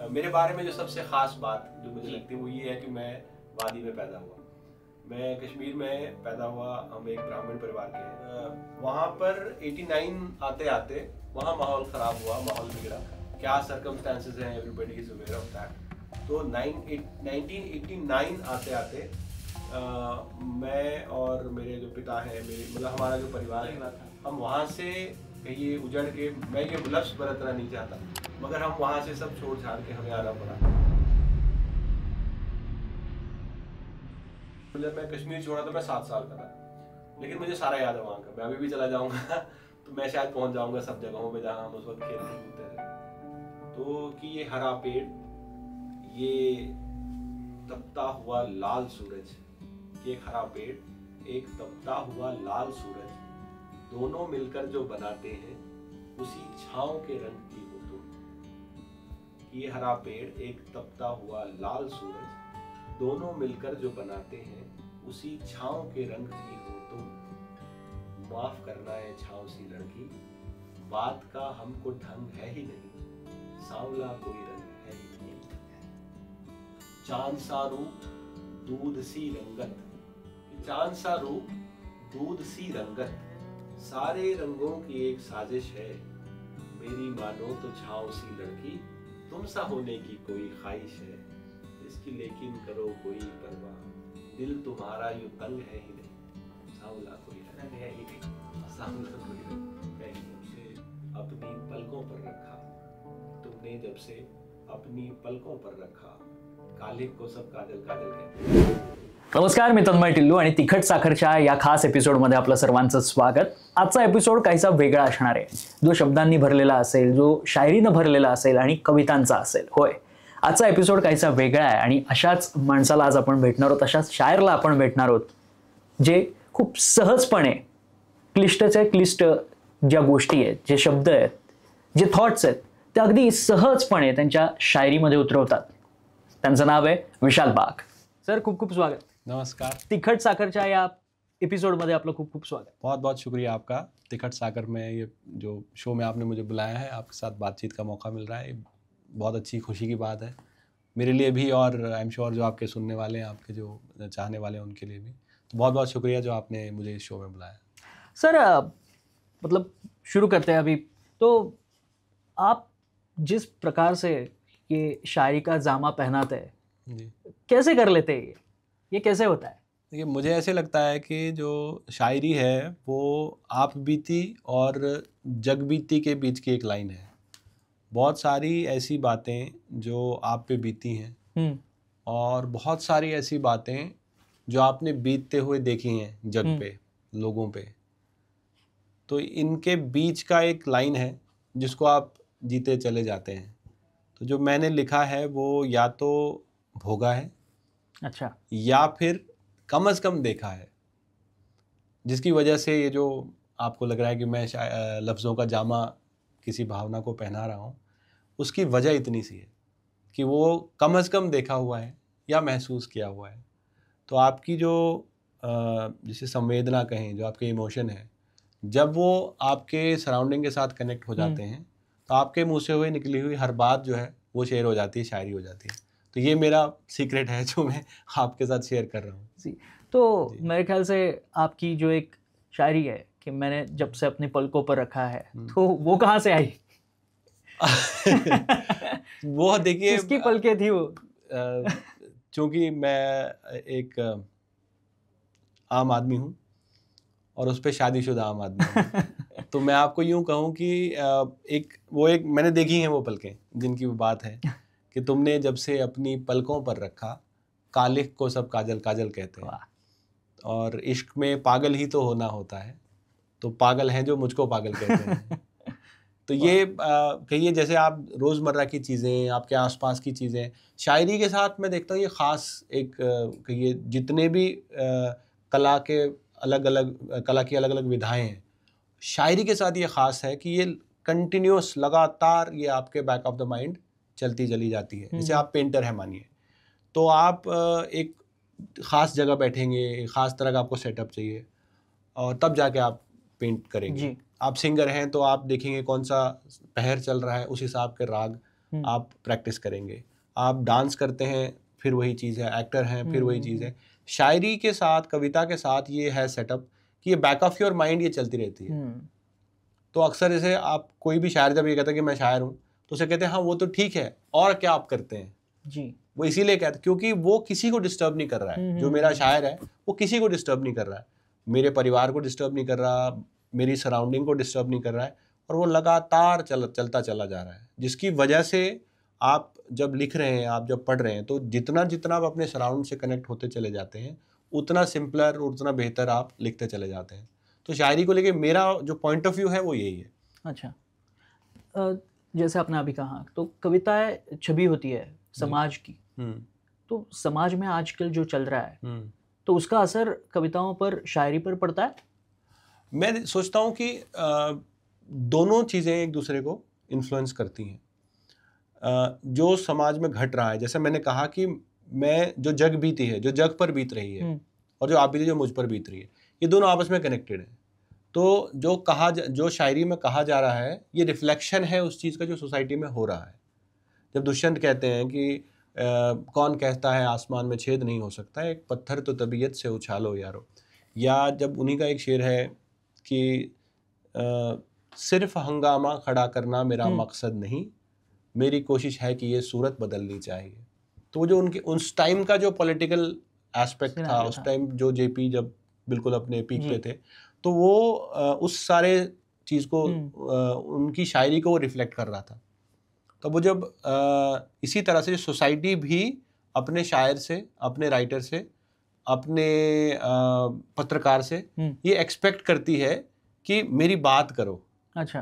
मेरे बारे में जो सबसे ख़ास बात जो मुझे लगती है वो ये है कि मैं वादी में पैदा हुआ। मैं कश्मीर में पैदा हुआ, हम एक ब्राह्मण परिवार के हैं। वहाँ पर 89 आते आते वहाँ माहौल ख़राब हुआ, माहौल बिगड़ा। क्या सर्कमस्टांसेस हैं, everybody is aware of that. तो 1989 आते आते मैं और मेरे जो पिता हैं, मेरे मतलब हमारा जो परिवार है, हम वहाँ से कहिए उजड़ के, मैं ये लफ्ज़ बरतना नहीं चाहता, मगर हम वहाँ से सब छोड़ छाड़ के हमें आना पड़ा। जब मैं कश्मीर छोड़ा तो मैं 7 साल का था, लेकिन मुझे सारा याद है वहाँ का। मैं अभी भी चला जाऊँगा तो मैं शायद पहुँच जाऊँगा सब जगहों पे जहाँ हम उस वक्त खेलते कूदते थे। तो कि ये हरा पेड़, ये तपता हुआ लाल सूरज, एक हरा पेड़, एक तपता हुआ लाल सूरज, दोनों मिलकर जो बनाते हैं उसी छाँव के रंग की हो तुम। ये हरा पेड़, एक तपता हुआ लाल सूरज, दोनों मिलकर जो बनाते हैं उसी छाँव के रंग की हो तुम। माफ करना है छाँव सी लड़की, बात का हमको ढंग है ही नहीं, सांवला कोई रंग है ही नहीं। चांद सा रूप दूध सी रंगत, चांद सा रूप दूध सी रंगत, सारे रंगों की एक साजिश है। मेरी मानो तो छाँव सी लड़की, तुम सा होने की कोई ख्वाहिश है, इसकी लेकिन करो कोई परवाह, दिल तुम्हारा यूं तंग है ही नहीं, सांवला कोई रंग है ही नहीं, सांवला कोई रंग है ही नहीं। अपनी पलकों पर रखा तुमने, जब से अपनी पलकों पर रखा, कालिक को सब काजल काजल कहते हैं। नमस्कार, मी तन्मय टिल्लू आणि तिखट साखरच्या या खास एपिसोडमध्ये आपलं सर्वांचं स्वागत। आजचा एपिसोड काहीसा वेगळा असणार आहे, जो शब्दांनी भरलेला असेल, जो शायरीनं भरलेला असेल आणि कवितांचा असेल। होय, आजचा एपिसोड काहीसा वेगळा आहे आणि अशाच माणसाला आज आपण भेटणार आहोत, अशाच शायरला आपण भेटणार आहोत, जे खूप सहजपणे क्लिष्टचे क्लिष्ट ज्या गोष्टी आहेत, जे शब्द आहेत, जे थॉट्स आहेत, ते अगदी सहजपणे त्यांच्या शायरीमध्ये उतरवतात। त्यांचं नाव आहे विशाल बाग। सर, खूप खूप स्वागत। नमस्कार। तिखट साखरच्या या एपिसोडमध्ये आपलं खूप खूप स्वागत। बहुत बहुत शुक्रिया आपका। तिखट साकर में ये जो शो में आपने मुझे बुलाया है, आपके साथ बातचीत का मौका मिल रहा है, ये बहुत अच्छी खुशी की बात है मेरे लिए भी, और आई एम श्योर जो आपके सुनने वाले हैं, आपके जो चाहने वाले हैं, उनके लिए भी। तो बहुत बहुत शुक्रिया जो आपने मुझे इस शो में बुलाया। सर, मतलब शुरू करते हैं अभी। तो आप जिस प्रकार से ये शायरी का जामा पहनाते हैं, जी, कैसे कर लेते हैं ये कैसे होता है? देखिए, मुझे ऐसे लगता है कि जो शायरी है वो आप बीती और जग बीती के बीच की एक लाइन है। बहुत सारी ऐसी बातें जो आप पे बीती हैं और बहुत सारी ऐसी बातें जो आपने बीतते हुए देखी हैं जग पे, लोगों पे। तो इनके बीच का एक लाइन है जिसको आप जीते चले जाते हैं। तो जो मैंने लिखा है वो या तो भोगा है, अच्छा, या फिर कम से कम देखा है, जिसकी वजह से ये जो आपको लग रहा है कि मैं लफ्ज़ों का जामा किसी भावना को पहना रहा हूँ, उसकी वजह इतनी सी है कि वो कम से कम देखा हुआ है या महसूस किया हुआ है। तो आपकी जो जिसे संवेदना कहें, जो आपके इमोशन है, जब वो आपके सराउंडिंग के साथ कनेक्ट हो जाते हैं तो आपके मुंह से हुई निकली हुई हर बात जो है वो शेयर हो जाती है, शायरी हो जाती है। तो ये मेरा सीक्रेट है जो मैं आपके साथ शेयर कर रहा हूँ। जी। तो मेरे ख्याल से आपकी जो एक शायरी है कि मैंने जब से अपनी पलकों पर रखा है, तो वो कहाँ से आई? वो देखिए, किसकी पलकें थी वो? चूँकि मैं एक आम आदमी हूँ और उस पर शादीशुदा आम आदमी हूँ तो मैं आपको यूँ कहूँ कि एक मैंने देखी हैं वो पलकें जिनकी बात है कि तुमने जब से अपनी पलकों पर रखा, कालिक को सब काजल काजल कहते हैं। और इश्क में पागल ही तो होना होता है, तो पागल हैं जो मुझको पागल कहते हैं। तो ये कहिए, जैसे आप रोज़मर्रा की चीज़ें, आपके आसपास की चीज़ें, शायरी के साथ मैं देखता हूँ ये ख़ास एक कहिए जितने भी कला की अलग अलग विधाएं हैं, शायरी के साथ ये ख़ास है कि ये कंटिन्यूस, लगातार ये आपके बैक ऑफ द माइंड चलती चली जाती है। जैसे आप पेंटर हैं मानिए, तो आप एक ख़ास जगह बैठेंगे, एक ख़ास तरह का आपको सेटअप चाहिए और तब जाके आप पेंट करेंगे। आप सिंगर हैं तो आप देखेंगे कौन सा पहर चल रहा है, उस हिसाब के राग आप प्रैक्टिस करेंगे। आप डांस करते हैं, फिर वही चीज़ है, एक्टर हैं, फिर वही चीज़ है। शायरी के साथ, कविता के साथ ये है सेटअप कि ये बैक ऑफ योर माइंड ये चलती रहती है। तो अक्सर जैसे आप कोई भी शायर जब ये कहता है कि मैं शायर हूँ, तो उसे कहते हैं हाँ वो तो ठीक है, और क्या आप करते हैं जी। वो इसीलिए कहते क्योंकि वो किसी को डिस्टर्ब नहीं कर रहा है। जो मेरा शायर है वो किसी को डिस्टर्ब नहीं कर रहा है, मेरे परिवार को डिस्टर्ब नहीं कर रहा, मेरी सराउंडिंग को डिस्टर्ब नहीं कर रहा है, और वो लगातार चलता चला जा रहा है। जिसकी वजह से आप जब लिख रहे हैं, आप जब पढ़ रहे हैं, तो जितना जितना आप अपने सराउंड से कनेक्ट होते चले जाते हैं, उतना सिंपलर, उतना बेहतर आप लिखते चले जाते हैं। तो शायरी को लेके मेरा जो पॉइंट ऑफ व्यू है वो यही है। अच्छा, जैसे आपने अभी कहा, तो कविताएं छवि होती है समाज की, तो समाज में आजकल जो चल रहा है, तो उसका असर कविताओं पर, शायरी पर पड़ता है? मैं सोचता हूँ कि दोनों चीज़ें एक दूसरे को इन्फ्लुएंस करती हैं। जो समाज में घट रहा है, जैसे मैंने कहा कि मैं जो जग बीती है, जो जग पर बीत रही है, और जो आप बीती जो मुझ पर बीत रही है, ये दोनों आपस में कनेक्टेड है। तो जो शायरी में कहा जा रहा है, ये रिफ्लेक्शन है उस चीज़ का जो सोसाइटी में हो रहा है। जब दुष्यंत कहते हैं कि कौन कहता है आसमान में छेद नहीं हो सकता, एक पत्थर तो तबीयत से उछालो यारो, या जब उन्हीं का एक शेर है कि सिर्फ हंगामा खड़ा करना मेरा मकसद नहीं, मेरी कोशिश है कि ये सूरत बदलनी चाहिए। तो वो जो उनके उस टाइम का जो पॉलिटिकल एस्पेक्ट था, उस टाइम जो जेपी जब बिल्कुल अपने पीक पे थे, तो वो उस सारे चीज़ को उनकी शायरी को रिफ्लेक्ट कर रहा था। तो वो जब इसी तरह से सोसाइटी भी अपने शायर से, अपने राइटर से, अपने पत्रकार से ये एक्सपेक्ट करती है कि मेरी बात करो। अच्छा।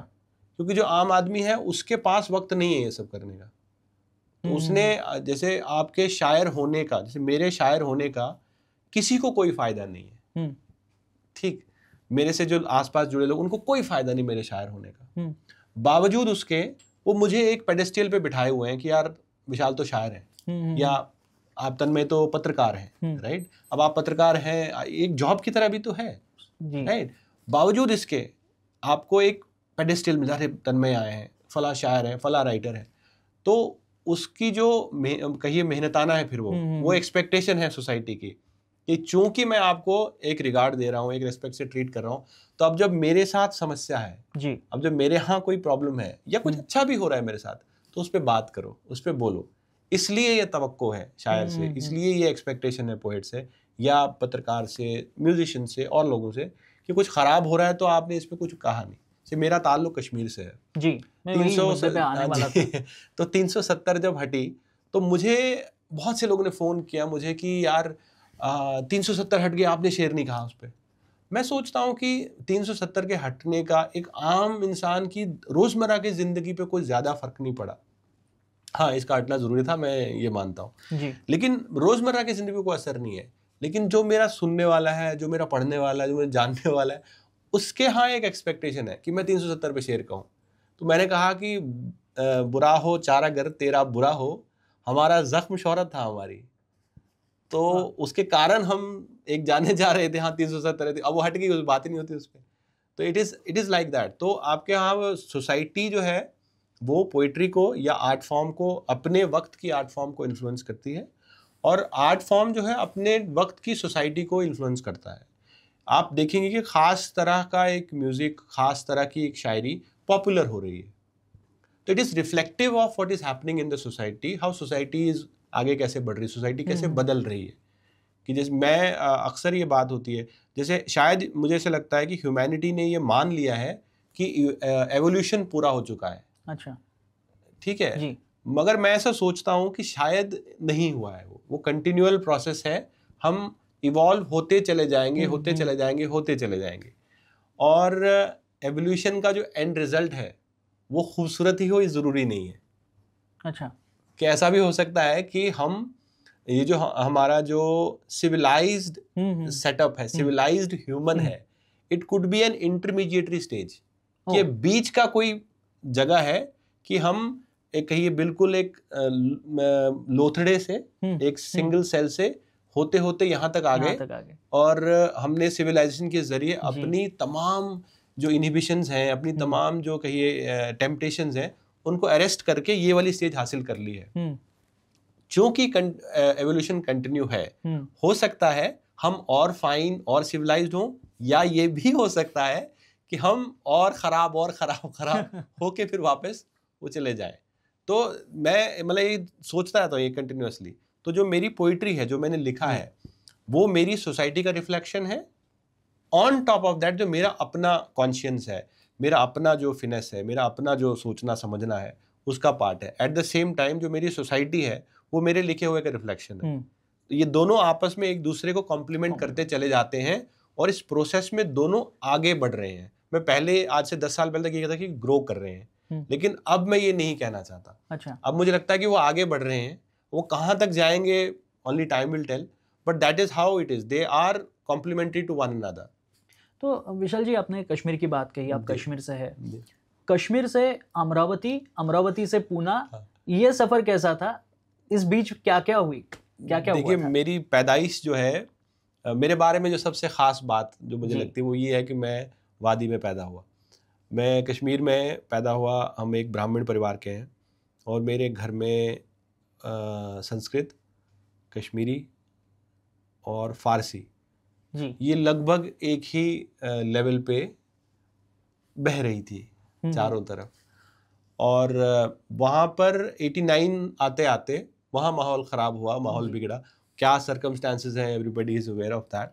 क्योंकि जो आम आदमी है उसके पास वक्त नहीं है ये सब करने का। तो उसने, जैसे आपके शायर होने का, जैसे मेरे शायर होने का किसी को कोई फायदा नहीं है, ठीक, मेरे से जो आसपास जुड़े लोग, उनको कोई फायदा नहीं मेरे शायर होने का। बावजूद उसके वो मुझे एक पेडेस्टल पे बिठाए हुए हैं कि यार विशाल तो शायर है, या आप तन्मय तो पत्रकार हैं, राइट। अब आप पत्रकार हैं, एक जॉब की तरह भी तो है, राइट। बावजूद इसके आपको एक पेडेस्टल मिला है, तन्मय आए हैं, फला शायर है, फला राइटर है। तो उसकी जो कहिए मेहनताना है, फिर वो एक्सपेक्टेशन है सोसाइटी की कि चूंकि मैं आपको एक रिगार्ड दे रहा हूँ, एक रिस्पेक्ट से ट्रीट कर रहा हूँ, तो अब जब मेरे साथ समस्या है जी, अब जब मेरे यहाँ कोई प्रॉब्लम है या कुछ अच्छा भी हो रहा है मेरे साथ, तो उस पर बात करो, उस पर बोलो। इसलिए ये तवक्को है शायर से, इसलिए ये एक्सपेक्टेशन है पोएट से या पत्रकार से, म्यूजिशियन से और लोगों से कि कुछ खराब हो रहा है तो आपने इस पर कुछ कहा नहीं। से मेरा ताल्लुक कश्मीर से है जी, 370 जब हटी तो मुझे बहुत से लोगों ने फ़ोन किया मुझे कि यार 370 हट गया, आपने शेर नहीं कहा उस पर। मैं सोचता हूँ कि 370 के हटने का एक आम इंसान की रोज़मर्रा की ज़िंदगी पे कोई ज़्यादा फ़र्क नहीं पड़ा। हाँ, इसका हटना ज़रूरी था, मैं ये मानता हूँ, लेकिन रोज़मर्रा की ज़िंदगी को असर नहीं है। लेकिन जो मेरा सुनने वाला है, जो मेरा पढ़ने वाला है, जो मेरा जानने वाला है, उसके यहाँ एक एक्सपेक्टेशन है कि मैं 370 पे शेर कहूँ। तो मैंने कहा कि बुरा हो चारा गर तेरा बुरा हो, हमारा जख्म शोहरत था हमारी, तो उसके कारण हम एक जाने जा रहे थे, हाँ 370 थे, अब वो हट गई, उस बात ही नहीं होती उस पर। तो इट इज़ लाइक दैट। तो आपके यहाँ सोसाइटी जो है वो पोइट्री को या आर्ट फॉर्म को, अपने वक्त की आर्ट फॉर्म को इन्फ्लुएंस करती है, और आर्ट फॉर्म जो है अपने वक्त की सोसाइटी को इन्फ्लुएंस करता है। आप देखेंगे कि ख़ास तरह का एक म्यूज़िक, ख़ास तरह की एक शायरी पॉपुलर हो रही है। तो it is reflective of what is happening in the society, how society is आगे कैसे बढ़ रही है, सोसाइटी कैसे बदल रही है। कि जैसे मैं अक्सर ये बात होती है, जैसे शायद मुझे ऐसा लगता है कि ह्यूमैनिटी ने ये मान लिया है कि एवोल्यूशन पूरा हो चुका है। अच्छा, ठीक है जी। मगर मैं ऐसा सोचता हूँ कि शायद नहीं हुआ है, वो कंटिन्यूअल प्रोसेस है। हम इवॉल्व होते चले जाएंगे, होते चले जाएंगे, होते चले जाएंगे, और एवोल्यूशन का जो एंड रिजल्ट है वो खूबसूरत ही हो, ये ज़रूरी नहीं है। अच्छा, कि ऐसा भी हो सकता है कि हम ये जो हमारा जो सिविलाइज्ड सेटअप है, सिविलाइज्ड ह्यूमन है, it could be an intermediary stage, कि बीच का कोई जगह है कि हम एक कहिए बिल्कुल एक लोथड़े से, एक सिंगल सेल से होते होते यहाँ तक आ गए, और हमने सिविलाइजेशन के जरिए अपनी तमाम जो इनहिबिशंस हैं, अपनी तमाम जो कहिए टेम्पटेशंस हैं, उनको अरेस्ट करके ये वाली स्टेज हासिल कर ली है। क्योंकि एवोल्यूशन कंटिन्यू है, हो सकता है हम और फाइन और सिविलाइज्ड हों, या ये भी हो सकता है कि हम और खराब होके फिर वापस वो चले जाएं। तो मैं मतलब ये सोचता रहता हूँ ये कंटिन्यूअसली। तो जो मेरी पोइट्री है, जो मैंने लिखा है, वो मेरी सोसाइटी का रिफ्लेक्शन है। ऑन टॉप ऑफ दैट जो मेरा अपना कॉन्शियंस है, मेरा अपना जो फिनेस है, मेरा अपना जो सोचना समझना है, उसका पार्ट है। एट द सेम टाइम जो मेरी सोसाइटी है वो मेरे लिखे हुए का रिफ्लेक्शन है। तो ये दोनों आपस में एक दूसरे को कॉम्प्लीमेंट करते चले जाते हैं और इस प्रोसेस में दोनों आगे बढ़ रहे हैं। मैं पहले आज से 10 साल पहले तक ये कहता कि ग्रो कर रहे हैं, लेकिन अब मैं ये नहीं कहना चाहता। अच्छा, अब मुझे लगता है कि वो आगे बढ़ रहे हैं। वो कहाँ तक जाएंगे only time will tell, but that is how it is. They are complementary to one another. तो विशाल जी, आपने कश्मीर की बात कही, आप कश्मीर से है। कश्मीर से अमरावती, अमरावती से पूना, ये सफर कैसा था? इस बीच क्या क्या हुई, क्या क्या हुआ था? देखिए, मेरी पैदाइश जो है, मेरे बारे में जो सबसे ख़ास बात जो मुझे लगती है वो ये है कि मैं वादी में पैदा हुआ। मैं कश्मीर में पैदा हुआ। हम एक ब्राह्मण परिवार के हैं और मेरे घर में संस्कृत, कश्मीरी और फ़ारसी जी, ये लगभग एक ही लेवल पे बह रही थी चारों तरफ। और वहाँ पर 89 आते आते वहाँ माहौल ख़राब हुआ, माहौल बिगड़ा। क्या सर्कमस्टांसेस हैं, everybody is aware of that.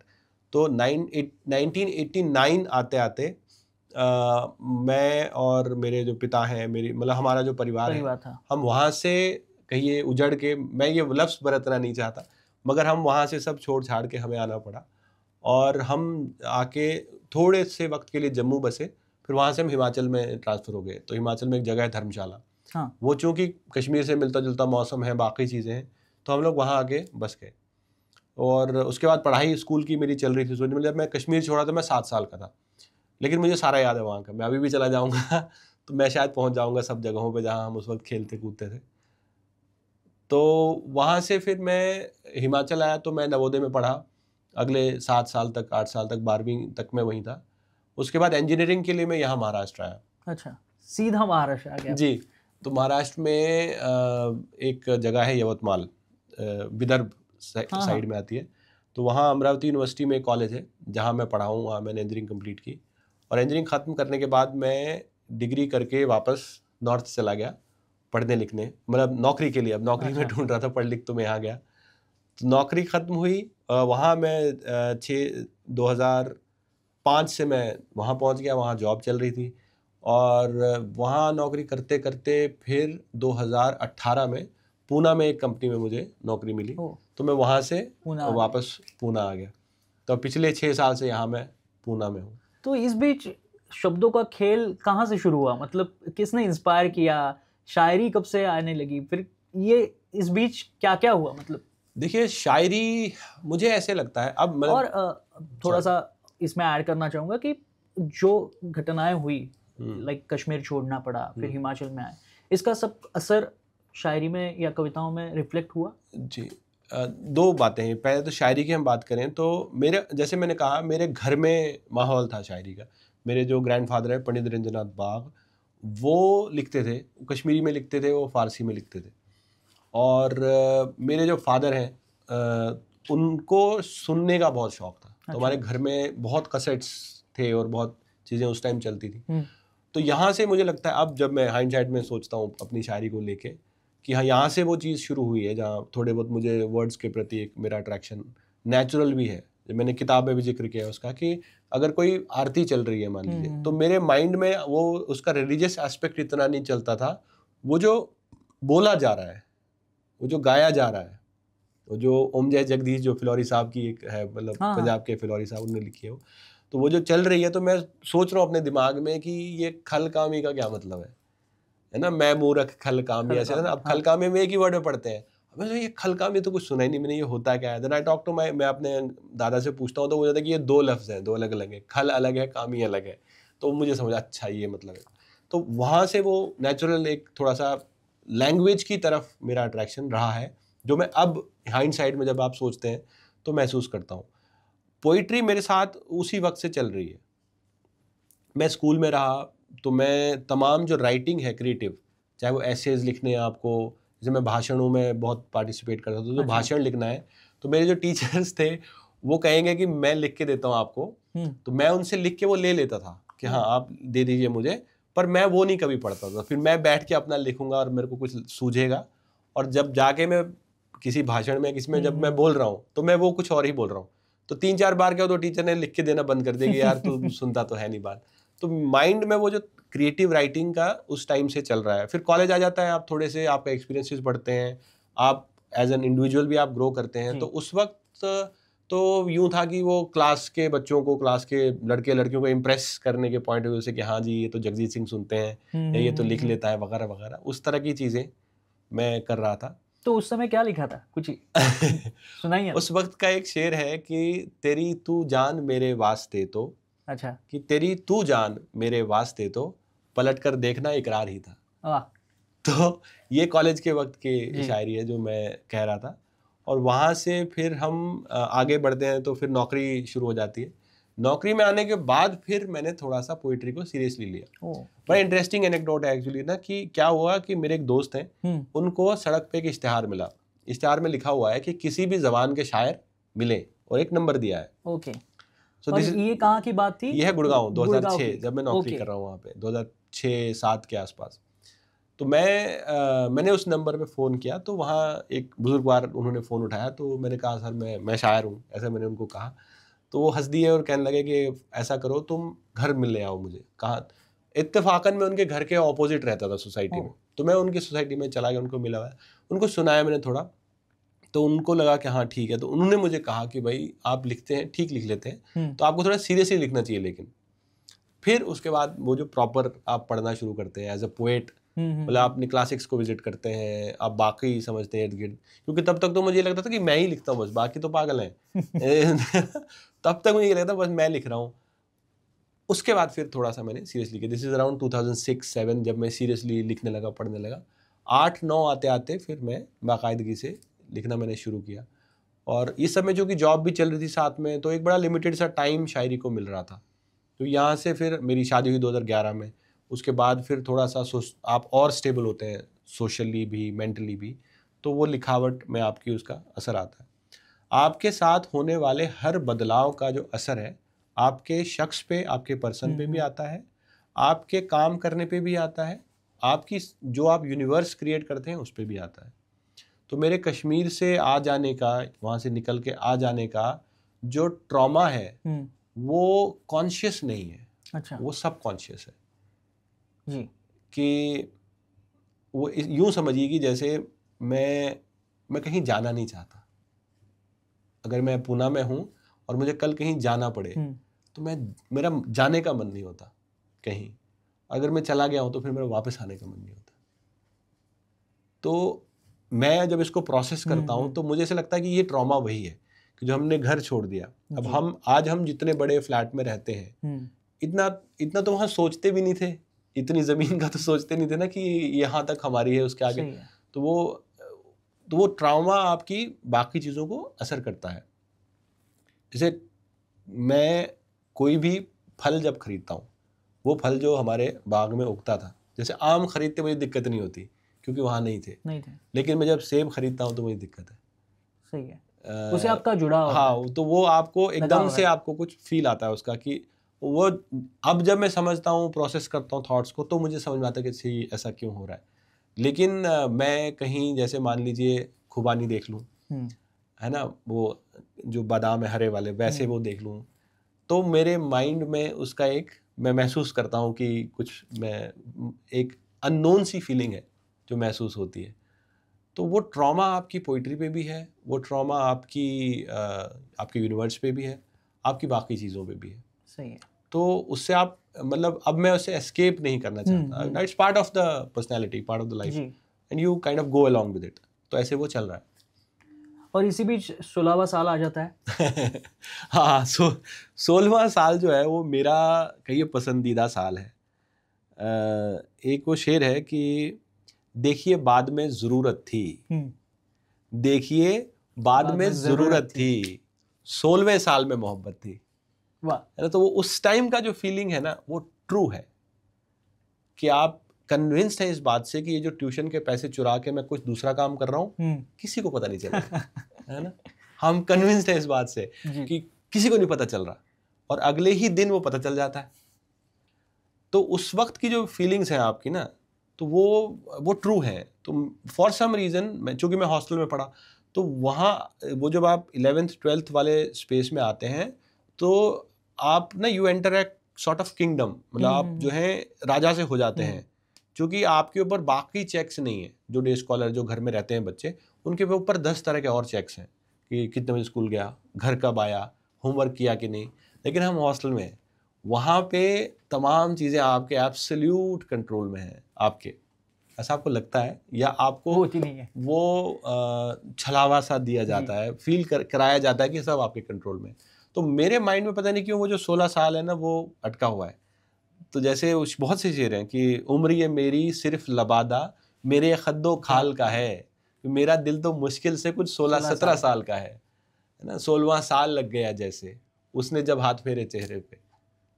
तो 1989 आते आते मैं और मेरे जो पिता हैं, मेरी मतलब हमारा जो परिवार है, हम वहाँ से कहिए उजड़ के, मैं ये लफ्ज़ बरतना नहीं चाहता, मगर हम वहाँ से सब छोड़ छाड़ के हमें आना पड़ा। और हम आके थोड़े से वक्त के लिए जम्मू बसे, फिर वहाँ से हम हिमाचल में ट्रांसफ़र हो गए। तो हिमाचल में एक जगह है धर्मशाला। हाँ, वो चूँकि कश्मीर से मिलता जुलता मौसम है, बाकी चीज़ें हैं, तो हम लोग वहाँ आके बस गए। और उसके बाद पढ़ाई स्कूल की मेरी चल रही थी। सोचने में जब मैं कश्मीर छोड़ा तो मैं 7 साल का था, लेकिन मुझे सारा याद है वहाँ का। मैं अभी भी चला जाऊँगा तो मैं शायद पहुँच जाऊँगा सब जगहों पे जहाँ हम उस वक्त खेलते कूदते थे। तो वहाँ से फिर मैं हिमाचल आया, तो मैं नवोदय में पढ़ा अगले 7 साल तक, 8 साल तक, 12वीं तक मैं वहीं था। उसके बाद इंजीनियरिंग के लिए मैं यहाँ महाराष्ट्र आया। अच्छा, सीधा महाराष्ट्र आ गया जी। तो महाराष्ट्र में एक जगह है यवतमाल, विदर्भ साइड में आती है। तो वहाँ अमरावती यूनिवर्सिटी में एक कॉलेज है जहाँ मैं पढ़ा हूँ। वहाँ मैंने इंजीनियरिंग कंप्लीट की और इंजीनियरिंग ख़त्म करने के बाद मैं डिग्री करके वापस नॉर्थ चला गया पढ़ने लिखने, मतलब नौकरी के लिए। अब नौकरी में ढूंढ रहा था, पढ़ लिख तो मैं यहाँ गया। तो नौकरी ख़त्म हुई, वहाँ मैं 2005 से मैं वहाँ पहुँच गया। वहाँ जॉब चल रही थी और वहाँ नौकरी करते करते फिर 2018 में पूना में एक कंपनी में मुझे नौकरी मिली। तो मैं वहाँ से वापस पूना आ गया। तो पिछले 6 साल से यहाँ मैं पूना में हूँ। तो इस बीच शब्दों का खेल कहाँ से शुरू हुआ? मतलब किसने इंस्पायर किया? शायरी कब से आने लगी? फिर ये इस बीच क्या क्या हुआ? मतलब देखिए, शायरी मुझे ऐसे लगता है अब मतलब, और थोड़ा सा इसमें ऐड करना चाहूँगा कि जो घटनाएं हुई, लाइक कश्मीर छोड़ना पड़ा, फिर हिमाचल में आए, इसका सब असर शायरी में या कविताओं में रिफ्लेक्ट हुआ? जी, 2 बातें हैं। पहले तो शायरी की हम बात करें तो मेरे, जैसे मैंने कहा, मेरे घर में माहौल था शायरी का। मेरे जो ग्रैंडफादर है पंडित रंजनाथ बाग, वो लिखते थे, कश्मीरी में लिखते थे, वो फ़ारसी में लिखते थे। और मेरे जो फादर हैं उनको सुनने का बहुत शौक़ था। तो हमारे घर में बहुत कैसेट्स थे और बहुत चीज़ें उस टाइम चलती थी। तो यहाँ से मुझे लगता है, अब जब मैं हाइंडसाइट में सोचता हूँ अपनी शायरी को लेके, कि हाँ, यहाँ से वो चीज़ शुरू हुई है जहाँ थोड़े बहुत मुझे वर्ड्स के प्रति एक मेरा अट्रैक्शन नेचुरल भी है। मैंने किताब में भी जिक्र किया उसका कि अगर कोई आरती चल रही है मान लीजिए, तो मेरे माइंड में वो उसका रिलीजियस एस्पेक्ट इतना नहीं चलता था। वो जो बोला जा रहा है, वो जो गाया जा रहा है, वो जो ओम जय जगदीश जो फिलौरी साहब की एक है, मतलब पंजाब के फिलौरी साहब उन्होंने लिखी है, तो वो जो चल रही है, तो मैं सोच रहा हूँ अपने दिमाग में कि ये खल कामी का क्या मतलब है ना। मैं मूर्ख खल कामी, ऐसे ना। अब खल कामी में एक ही वर्ड में पढ़ते हैं। मैं ये खल कामी तो कुछ सुना ही नहीं मैंने, ये होता क्या है। देन आई टॉक टू मैं अपने दादा से पूछता हूँ, तो वो कहता है कि ये 2 लफ्ज़ हैं, 2 अलग अलग है, खल अलग है, कामी अलग है। तो मुझे समझा, अच्छा ये मतलब है। तो वहाँ से वो नेचुरल एक थोड़ा सा लैंग्वेज की तरफ मेरा अट्रैक्शन रहा है, जो मैं अब हाइंडसाइट में जब आप सोचते हैं तो महसूस करता हूँ। पोइट्री मेरे साथ उसी वक्त से चल रही है। मैं स्कूल में रहा तो मैं तमाम जो राइटिंग है क्रिएटिव, चाहे वो एसेज लिखने हैं आपको, जैसे मैं भाषणों में बहुत पार्टिसिपेट करता था, तो जो भाषण लिखना है तो मेरे जो टीचर्स थे वो कहेंगे कि मैं लिख के देता हूँ आपको, तो मैं उनसे लिख के वो ले लेता था कि हाँ आप दे दीजिए मुझे, पर मैं वो नहीं कभी पढ़ता था। फिर मैं बैठ के अपना लिखूंगा और मेरे को कुछ सूझेगा, और जब जाके मैं किसी भाषण में किसी में जब मैं बोल रहा हूँ तो मैं वो कुछ और ही बोल रहा हूँ, तो 3-4 बार क्या हो तो टीचर ने लिख के देना बंद कर देगी, यार तू सुनता तो है नहीं बात। तो माइंड में वो जो क्रिएटिव राइटिंग का उस टाइम से चल रहा है। फिर कॉलेज आ जाता है, आप थोड़े से आपका एक्सपीरियंसेस बढ़ते हैं, आप एज एन इंडिविजुअल भी आप ग्रो करते हैं। तो उस वक्त तो यूं था कि वो क्लास के बच्चों को, क्लास के लड़के लड़कियों को इम्प्रेस करने के पॉइंट ऑफ व्यू से कि हाँ जी ये तो जगजीत सिंह सुनते हैं, ये तो लिख लेता है वगैरह वगैरह, उस तरह की चीज़ें मैं कर रहा था। तो उस समय क्या लिखा था, कुछ सुनाइए। उस वक्त का एक शेर है कि तेरी तू जान मेरे वास्ते तो, अच्छा, कि तेरी तू जान मेरे वास्ते तो पलट कर देखना इकरार ही था। वाह। तो ये कॉलेज के वक्त की शायरी है जो मैं कह रहा था। और वहाँ से फिर हम आगे बढ़ते हैं तो फिर नौकरी शुरू हो जाती है। नौकरी में आने के बाद फिर मैंने थोड़ा सा पोइट्री को सीरियसली लिया। बड़ा इंटरेस्टिंग एनेक्डोट है एक्चुअली ना, कि क्या हुआ कि मेरे एक दोस्त हैं, उनको सड़क पे एक इश्तिहार मिला। इश्तिहार में लिखा हुआ है कि किसी भी जबान के शायर मिले, और एक नंबर दिया है। ओके। So ये कहाँ की बात थी? ये है गुड़गांव, 2006 जब मैं नौकरी कर रहा हूँ वहाँ पे, 2006-07 के आसपास। तो मैंने उस नंबर पे फ़ोन किया, तो वहाँ एक बुजुर्गवार उन्होंने फ़ोन उठाया, तो मैंने कहा सर मैं शायर हूँ, ऐसा मैंने उनको कहा। तो वो हंस दिए और कहने लगे कि ऐसा करो तुम घर मिलने आओ मुझे। कहा इत्तेफाकन मैं उनके घर के ऑपोजिट रहता था सोसाइटी में, तो मैं उनकी सोसाइटी में चला गया, उनको मिला हुआ, उनको सुनाया मैंने थोड़ा, तो उनको लगा कि हाँ ठीक है। तो उन्होंने मुझे कहा कि भाई आप लिखते हैं, ठीक लिख लेते हैं, तो आपको थोड़ा सीरियसली लिखना चाहिए। लेकिन फिर उसके बाद वो जो प्रॉपर आप पढ़ना शुरू करते हैं एज अ पोएट, मतलब आप अपने क्लासिक्स को विजिट करते हैं, आप बाकी समझते हैं इर्द गिर्द, क्योंकि तब तक तो मुझे लगता था कि मैं ही लिखता हूँ बस, बाकी तो पागल हैं। तब तक मुझे ये लगता बस मैं लिख रहा हूँ। उसके बाद फिर थोड़ा सा मैंने सीरियसली किया, दिस इज अराउंड 2006-07 जब मैं सीरियसली लिखने लगा, पढ़ने लगा। 8-9 आते आते फिर मैं बाकायदगी से लिखना मैंने शुरू किया। और इस समय जो कि जॉब भी चल रही थी साथ में, तो एक बड़ा लिमिटेड सा टाइम शायरी को मिल रहा था। तो यहाँ से फिर मेरी शादी हुई 2011 में। उसके बाद फिर थोड़ा सा आप और स्टेबल होते हैं सोशली भी, मेंटली भी, तो वो लिखावट में आपकी उसका असर आता है। आपके साथ होने वाले हर बदलाव का जो असर है आपके शख्स पे, आपके पर्सन पे भी आता है, आपके काम करने पे भी आता है, आपकी जो आप यूनिवर्स क्रिएट करते हैं उस पे भी आता है। तो मेरे कश्मीर से आ जाने का, वहाँ से निकल के आ जाने का जो ट्रॉमा है वो कॉन्शियस नहीं है। अच्छा। वो सब कॉन्शियस है जी। कि वो यूँ समझिए कि जैसे मैं कहीं जाना नहीं चाहता। अगर मैं पूना में हूँ और मुझे कल कहीं जाना पड़े तो मेरा जाने का मन नहीं होता कहीं। अगर मैं चला गया हूँ तो फिर मेरा वापस आने का मन नहीं होता। तो मैं जब इसको प्रोसेस करता हूँ तो मुझे ऐसा लगता है कि ये ट्रॉमा वही है कि जो हमने घर छोड़ दिया। अब आज हम जितने बड़े फ्लैट में रहते हैं, इतना तो वहाँ सोचते भी नहीं थे, इतनी ज़मीन का तो सोचते नहीं थे ना कि यहाँ तक हमारी है, उसके आगे। तो वो ट्रॉमा आपकी बाकी चीज़ों को असर करता है। जैसे मैं कोई भी फल जब खरीदता हूँ, वो फल जो हमारे बाग में उगता था, जैसे आम खरीदते मुझे दिक्कत नहीं होती क्योंकि वहाँ नहीं थे। लेकिन मैं जब सेब खरीदता हूँ तो मुझे दिक्कत है। सही है। उसे आपका जुड़ाव होता है। हाँ, तो वो आपको एकदम से आपको कुछ फील आता है उसका कि वो, अब जब मैं समझता हूँ, प्रोसेस करता हूँ थॉट्स को, तो मुझे समझ में आता है कि ऐसा क्यों हो रहा है। लेकिन मैं कहीं जैसे मान लीजिए खुबानी देख लूँ, है ना, वो जो बादाम है हरे वाले, वैसे वो देख लूँ, तो मेरे माइंड में उसका मैं महसूस करता हूँ कि एक अननोन सी फीलिंग है जो महसूस होती है। तो वो ट्रॉमा आपकी पोइट्री पे भी है, वो ट्रॉमा आपके यूनिवर्स पे भी है, आपकी बाकी चीज़ों पे भी है। सही है। तो उससे आप, मतलब अब मैं उससे एस्केप नहीं करना चाहता। It's part of the personality, part of the life, and you kind of go along with it. तो ऐसे वो चल रहा है। और इसी बीच 16वां साल आ जाता है। हाँ, 16वां साल जो है वो मेरा कहिए पसंदीदा साल है। एक वो शेर है कि देखिए बाद में ज़रूरत थी, देखिए बाद में ज़रूरत थी, 16वें साल में मोहब्बत थी। वाह। तो वो उस टाइम का जो फीलिंग है ना, वो ट्रू है कि आप कन्विंस्ड हैं इस बात से कि ये जो ट्यूशन के पैसे चुरा के मैं कुछ दूसरा काम कर रहा हूँ, किसी को पता नहीं चल रहा है ना। हम कन्विंस्ड हैं इस बात से कि किसी को नहीं पता चल रहा, और अगले ही दिन वो पता चल जाता है। तो उस वक्त की जो फीलिंग्स हैं आपकी ना, तो वो ट्रू है। तो फॉर सम रीज़न चूँकि मैं हॉस्टल में पढ़ा, तो वहाँ वो जब आप 11th 12th वाले स्पेस में आते हैं तो आप ना you enter a sort of kingdom, मतलब आप जो है राजा से हो जाते हैं, क्योंकि आपके ऊपर बाकी चेक्स नहीं है। जो डे स्कॉलर जो घर में रहते हैं बच्चे, उनके ऊपर 10 तरह के और चेक्स हैं कि कितने बजे स्कूल गया, घर कब आया, होमवर्क किया कि नहीं। लेकिन हम हॉस्टल में हैं, वहाँ पे तमाम चीज़ें आपके एब्सोल्यूट कंट्रोल में हैं आपके। ऐसा आपको लगता है या आपको होती नहीं है, वो छलावा सा दिया जाता है, फील कराया जाता है कि सब आपके कंट्रोल में। तो मेरे माइंड में पता नहीं क्यों वो जो 16 साल है ना, वो अटका हुआ है। तो जैसे बहुत से शेर हैं कि उम्र ये मेरी सिर्फ लबादा, मेरे खद्दो खाल का है, मेरा दिल तो मुश्किल से कुछ 16-17 साल का है ना। 16वां साल लग गया जैसे उसने जब हाथ फेरे चेहरे पे,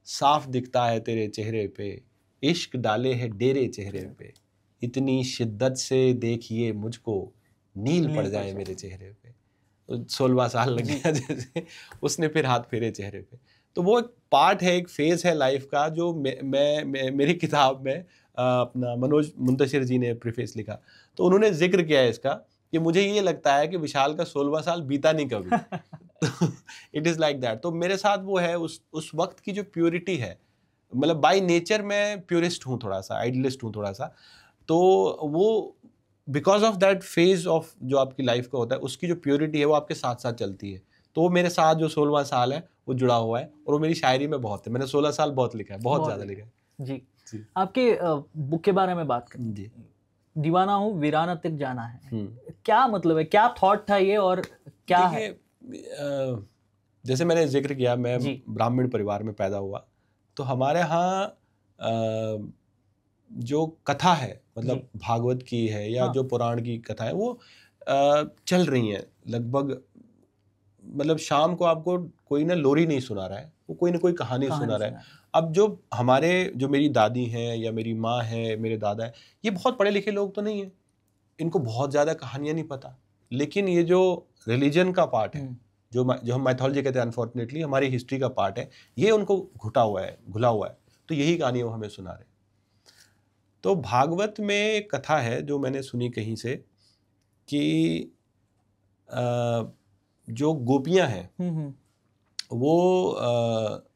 साफ दिखता है तेरे चेहरे पे, इश्क डाले है डेरे चेहरे पे, इतनी शिद्दत से देखिए मुझको, नील पड़ जाए मेरे चेहरे पे। तो 16वां साल लग गया जैसे उसने फिर हाथ फेरे चेहरे पे। तो वो एक पार्ट है, एक फेज़ है लाइफ का, जो मैं मेरी किताब में अपना मनोज मुंतशिर जी ने प्रीफेस लिखा, तो उन्होंने जिक्र किया है इसका कि मुझे ये लगता है कि विशाल का 16वां साल बीता नहीं कभी। तो इट इज़ लाइक दैट। तो मेरे साथ वो है उस वक्त की जो प्योरिटी है, मतलब बाय नेचर मैं प्योरिस्ट हूँ, थोड़ा सा आइडियलिस्ट हूँ थोड़ा सा। तो वो because of that phase of जो आपकी लाइफ का होता है, उसकी जो प्योरिटी है वो आपके साथ साथ चलती है। तो वो मेरे साथ जो 16वां साल है वो जुड़ा हुआ है, और वो मेरी शायरी में बहुत है। मैंने 16 साल बहुत लिखा है, बहुत ज़्यादा लिखा है। जी। आपके बुक के बारे में बात करें जी, दीवाना हूँ वीराना तक जाना है, क्या मतलब है, क्या थॉट था ये, और क्या है? जैसे मैंने जिक्र किया, मैं ब्राह्मण परिवार में पैदा हुआ, तो हमारे यहाँ जो कथा है, मतलब भागवत की है या जो पुराण की कथा है, वो चल रही हैं लगभग। मतलब शाम को आपको कोई ना लोरी नहीं सुना रहा है, वो कोई ना कोई कहानी सुना रहा है। अब जो मेरी दादी हैं या मेरी माँ है, मेरे दादा है, ये बहुत पढ़े लिखे लोग तो नहीं हैं, इनको बहुत ज़्यादा कहानियाँ नहीं पता। लेकिन ये जो रिलीजन का पार्ट है, जो हम माइथोलॉजी कहते हैं, अनफॉर्चुनेटली हमारी हिस्ट्री का पार्ट है, ये उनको घुला हुआ है। तो यही कहानी वो हमें सुना रहे। तो भागवत में एक कथा है जो मैंने सुनी कहीं से कि जो गोपियां हैं वो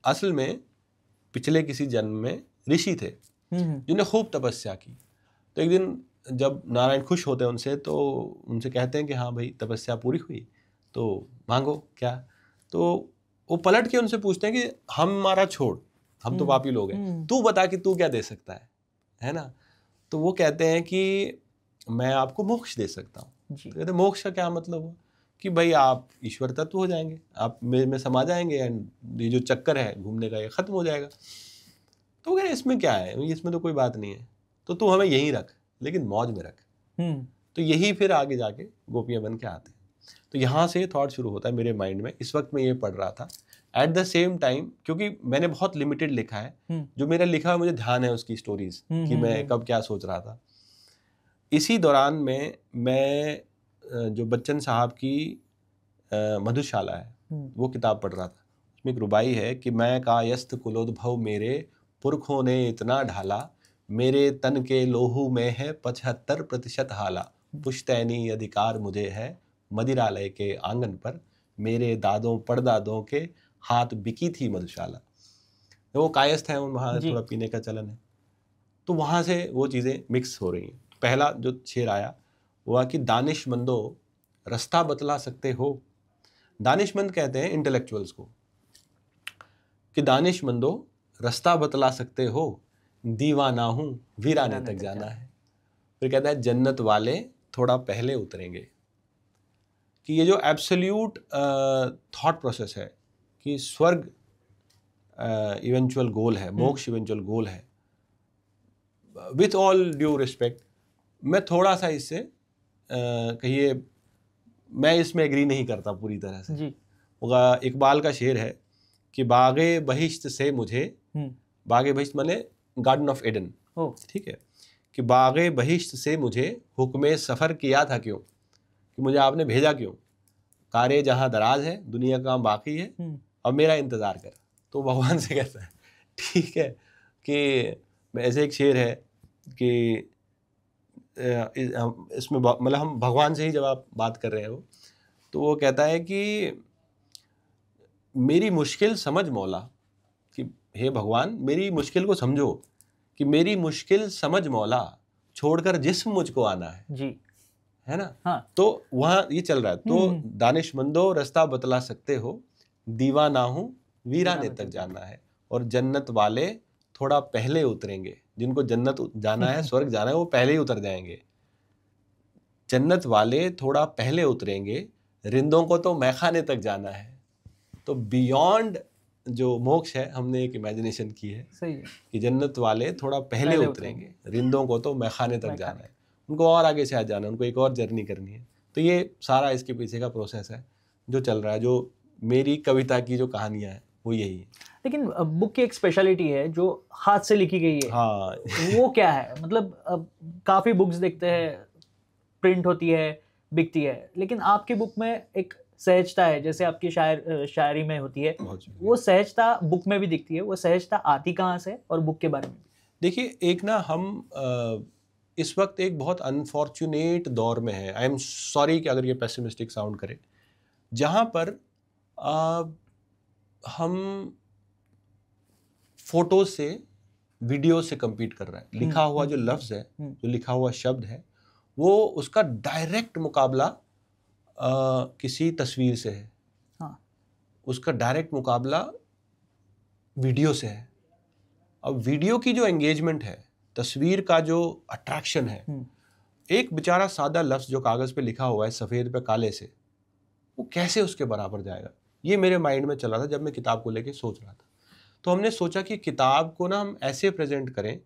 असल में पिछले किसी जन्म में ऋषि थे जिन्हें खूब तपस्या की। तो एक दिन जब नारायण खुश होते हैं उनसे, तो उनसे कहते हैं कि हाँ भाई, तपस्या पूरी हुई तो मांगो क्या। तो वो पलट के उनसे पूछते हैं कि हमारा छोड़, हम तो पापी लोग हैं, तू बता कि तू क्या दे सकता है ना। तो वो कहते हैं कि मैं आपको मोक्ष दे सकता हूँ। तो कहते हैं मोक्ष का क्या मतलब हुआ? कि भाई आप ईश्वर तत्व हो जाएंगे, आप में समा जाएंगे, एंड ये जो चक्कर है घूमने का ये खत्म हो जाएगा। तो कह रहे इसमें क्या है, इसमें तो कोई बात नहीं है, तो तू हमें यहीं रख, लेकिन मौज में रख। तो यही फिर आगे जाके गोपियां बन के आते हैं। तो यहाँ से थॉट शुरू होता है मेरे माइंड में। इस वक्त मैं ये पढ़ रहा था। एट द सेम टाइम, क्योंकि मैंने बहुत लिमिटेड लिखा है, जो मेरा लिखा है मुझे ध्यान है उसकी स्टोरीज कि मैं कब क्या सोच रहा था। इसी दौरान में मैं जो बच्चन साहब की मधुशाला है वो किताब पढ़ रहा था। उसमें एक रुबाई है कि मैं कायस्थ कुलोद्भव मेरे पुरखों ने इतना ढाला, मेरे तन के लोहू में है 75% हाला, पुश्तैनी अधिकार मुझे है मदिरालय के आंगन पर, मेरे दादों परदादों के हाथ बिकी थी मधुशाला। तो वो कायस्थ है, वहाँ थोड़ा पीने का चलन है, तो वहाँ से वो चीज़ें मिक्स हो रही हैं। पहला जो शेर आया हुआ कि दानिशमंदो रास्ता बतला सकते हो। दानिशमंद कहते हैं इंटेलेक्चुअल्स को कि दानिशमंदो रास्ता बतला सकते हो, दीवाना हूँ वीराने तक जाना है। फिर कहता है जन्नत वाले थोड़ा पहले उतरेंगे। कि ये जो एब्सोल्यूट थॉट प्रोसेस है कि स्वर्ग इवेंचुअल गोल है, मोक्ष इवेंचुअल गोल है, विथ ऑल ड्यू रिस्पेक्ट मैं थोड़ा सा इससे कहिए मैं इसमें एग्री नहीं करता पूरी तरह से जी। इकबाल का शेर है कि बागे बहिश्त से मुझे, बागे बहिश्त माने गार्डन ऑफ एडन, ठीक है, कि बाग़े बहिश्त से मुझे हुक्म सफ़र किया था क्यों, कि मुझे आपने भेजा क्यों, कारे जहाँ दराज है, दुनिया का काम बाकी है, अब मेरा इंतज़ार कर। तो भगवान से कहता है, ठीक है, कि ऐसे एक शेर है कि इसमें मतलब हम भगवान से ही जब आप बात कर रहे हो, तो वो कहता है कि मेरी मुश्किल समझ मौला, कि हे भगवान मेरी मुश्किल को समझो, कि मेरी मुश्किल समझ मौला, छोड़कर जिस्म मुझको आना है जी, है ना। हाँ। तो वहाँ ये चल रहा है, तो दानिशमंदो रास्ता बतला सकते हो, दीवाना हूँ वीराने तक जाना है, और जन्नत वाले थोड़ा पहले उतरेंगे, जिनको जन्नत जाना है, स्वर्ग जाना है, वो पहले ही उतर जाएंगे। जन्नत वाले थोड़ा पहले उतरेंगे, रिंदों को तो मैखाने तक जाना है। तो बियॉन्ड जो मोक्ष है, हमने एक इमेजिनेशन की है, सही है, कि जन्नत वाले थोड़ा पहले उतरेंगे, रिंदों को तो मैखाने तक जाना है, उनको और आगे से आ जाना है, उनको एक और जर्नी करनी है। तो ये सारा इसके पीछे का प्रोसेस है जो चल रहा है, जो मेरी कविता की जो कहानियाँ हैं वो यही है। लेकिन बुक की एक स्पेशलिटी है जो हाथ से लिखी गई है। हाँ वो क्या है? मतलब काफ़ी बुक्स देखते हैं, प्रिंट होती है, बिकती है, लेकिन आपकी बुक में एक सहजता है, जैसे आपकी शायरी में होती है, वो सहजता बुक में भी दिखती है। वो सहजता आती कहाँ से, और बुक के बारे में? देखिए, एक ना हम इस वक्त एक बहुत अनफॉर्चुनेट दौर में है, आई एम सॉरी कि अगर ये पेसिमिस्टिक साउंड करे, जहाँ पर हम फोटो से, वीडियो से compete कर रहा है। लिखा हुआ जो लफ्ज़ है, जो लिखा हुआ शब्द है, वो उसका डायरेक्ट मुकाबला किसी तस्वीर से है। हाँ। उसका डायरेक्ट मुकाबला वीडियो से है। अब वीडियो की जो एंगेजमेंट है, तस्वीर का जो अट्रैक्शन है, एक बेचारा सादा लफ्ज़ जो कागज़ पे लिखा हुआ है सफ़ेद पे काले से, वो कैसे उसके बराबर जाएगा, ये मेरे माइंड में चल रहा था जब मैं किताब को लेके सोच रहा था। तो हमने सोचा कि किताब को ना हम ऐसे प्रेजेंट करें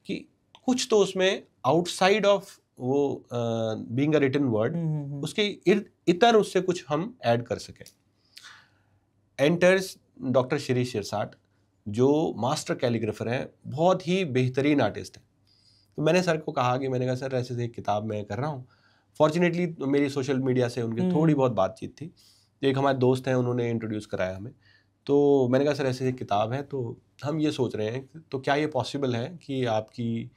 कि कुछ तो उसमें आउटसाइड ऑफ वो बीइंग अ रिटन वर्ड, उसके इतर उससे कुछ हम ऐड कर सकें। एंटर्स डॉक्टर शिरीष शिरसाट, जो मास्टर कैलीग्राफर हैं, बहुत ही बेहतरीन आर्टिस्ट हैं। तो मैंने सर को कहा कि मैंने कहा सर ऐसे एक किताब मैं कर रहा हूँ। फॉर्चुनेटली मेरी सोशल मीडिया से उनकी थोड़ी बहुत बातचीत थी, तो एक हमारे दोस्त हैं, उन्होंने इंट्रोड्यूस कराया हमें। तो मैंने कहा सर ऐसे एक किताब है, तो हम ये सोच रहे हैं, तो क्या ये पॉसिबल है कि आपकी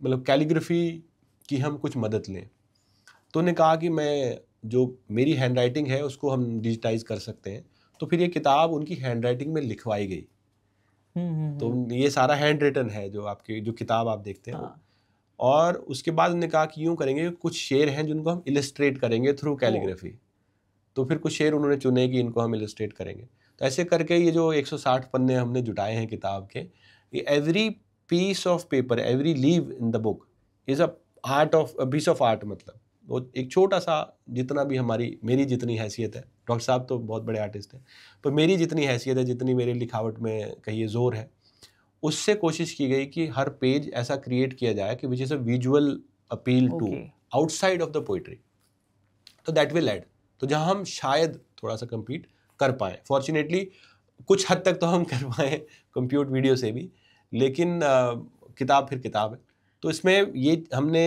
मतलब कैलीग्राफी की हम कुछ मदद लें। तो उन्होंने कहा कि मैं जो मेरी हैंड राइटिंग है उसको हम डिजिटाइज कर सकते हैं। तो फिर ये किताब उनकी हैंड राइटिंग में लिखवाई गई। तो ये सारा हैंड रिटन है जो आपकी जो किताब आप देखते हैं। और उसके बाद उन्होंने कहा कि यूँ करेंगे, कुछ शेर हैं जिनको हम इलस्ट्रेट करेंगे थ्रू कैलीग्राफी। तो फिर कुछ शेर उन्होंने चुने कि इनको हम इलस्ट्रेट करेंगे। तो ऐसे करके ये जो 160 पन्ने हमने जुटाए हैं किताब के, ये every piece of paper, every leave in the book is a piece of art. मतलब वो एक छोटा सा, जितना भी मेरी जितनी हैसियत है, डॉक्टर साहब तो बहुत बड़े आर्टिस्ट हैं, पर मेरी जितनी हैसियत है, जितनी मेरी लिखावट में कहिए जोर है, उससे कोशिश की गई कि हर पेज ऐसा क्रिएट किया जाए कि which is a visual appeal to outside of the poetry. तो दैट विल ऐड, तो जहाँ हम शायद थोड़ा सा compete कर पाएँ। फॉर्चुनेटली कुछ हद तक तो हम कर पाएँ कंप्यूटर वीडियो से भी, लेकिन किताब फिर किताब है। तो इसमें ये हमने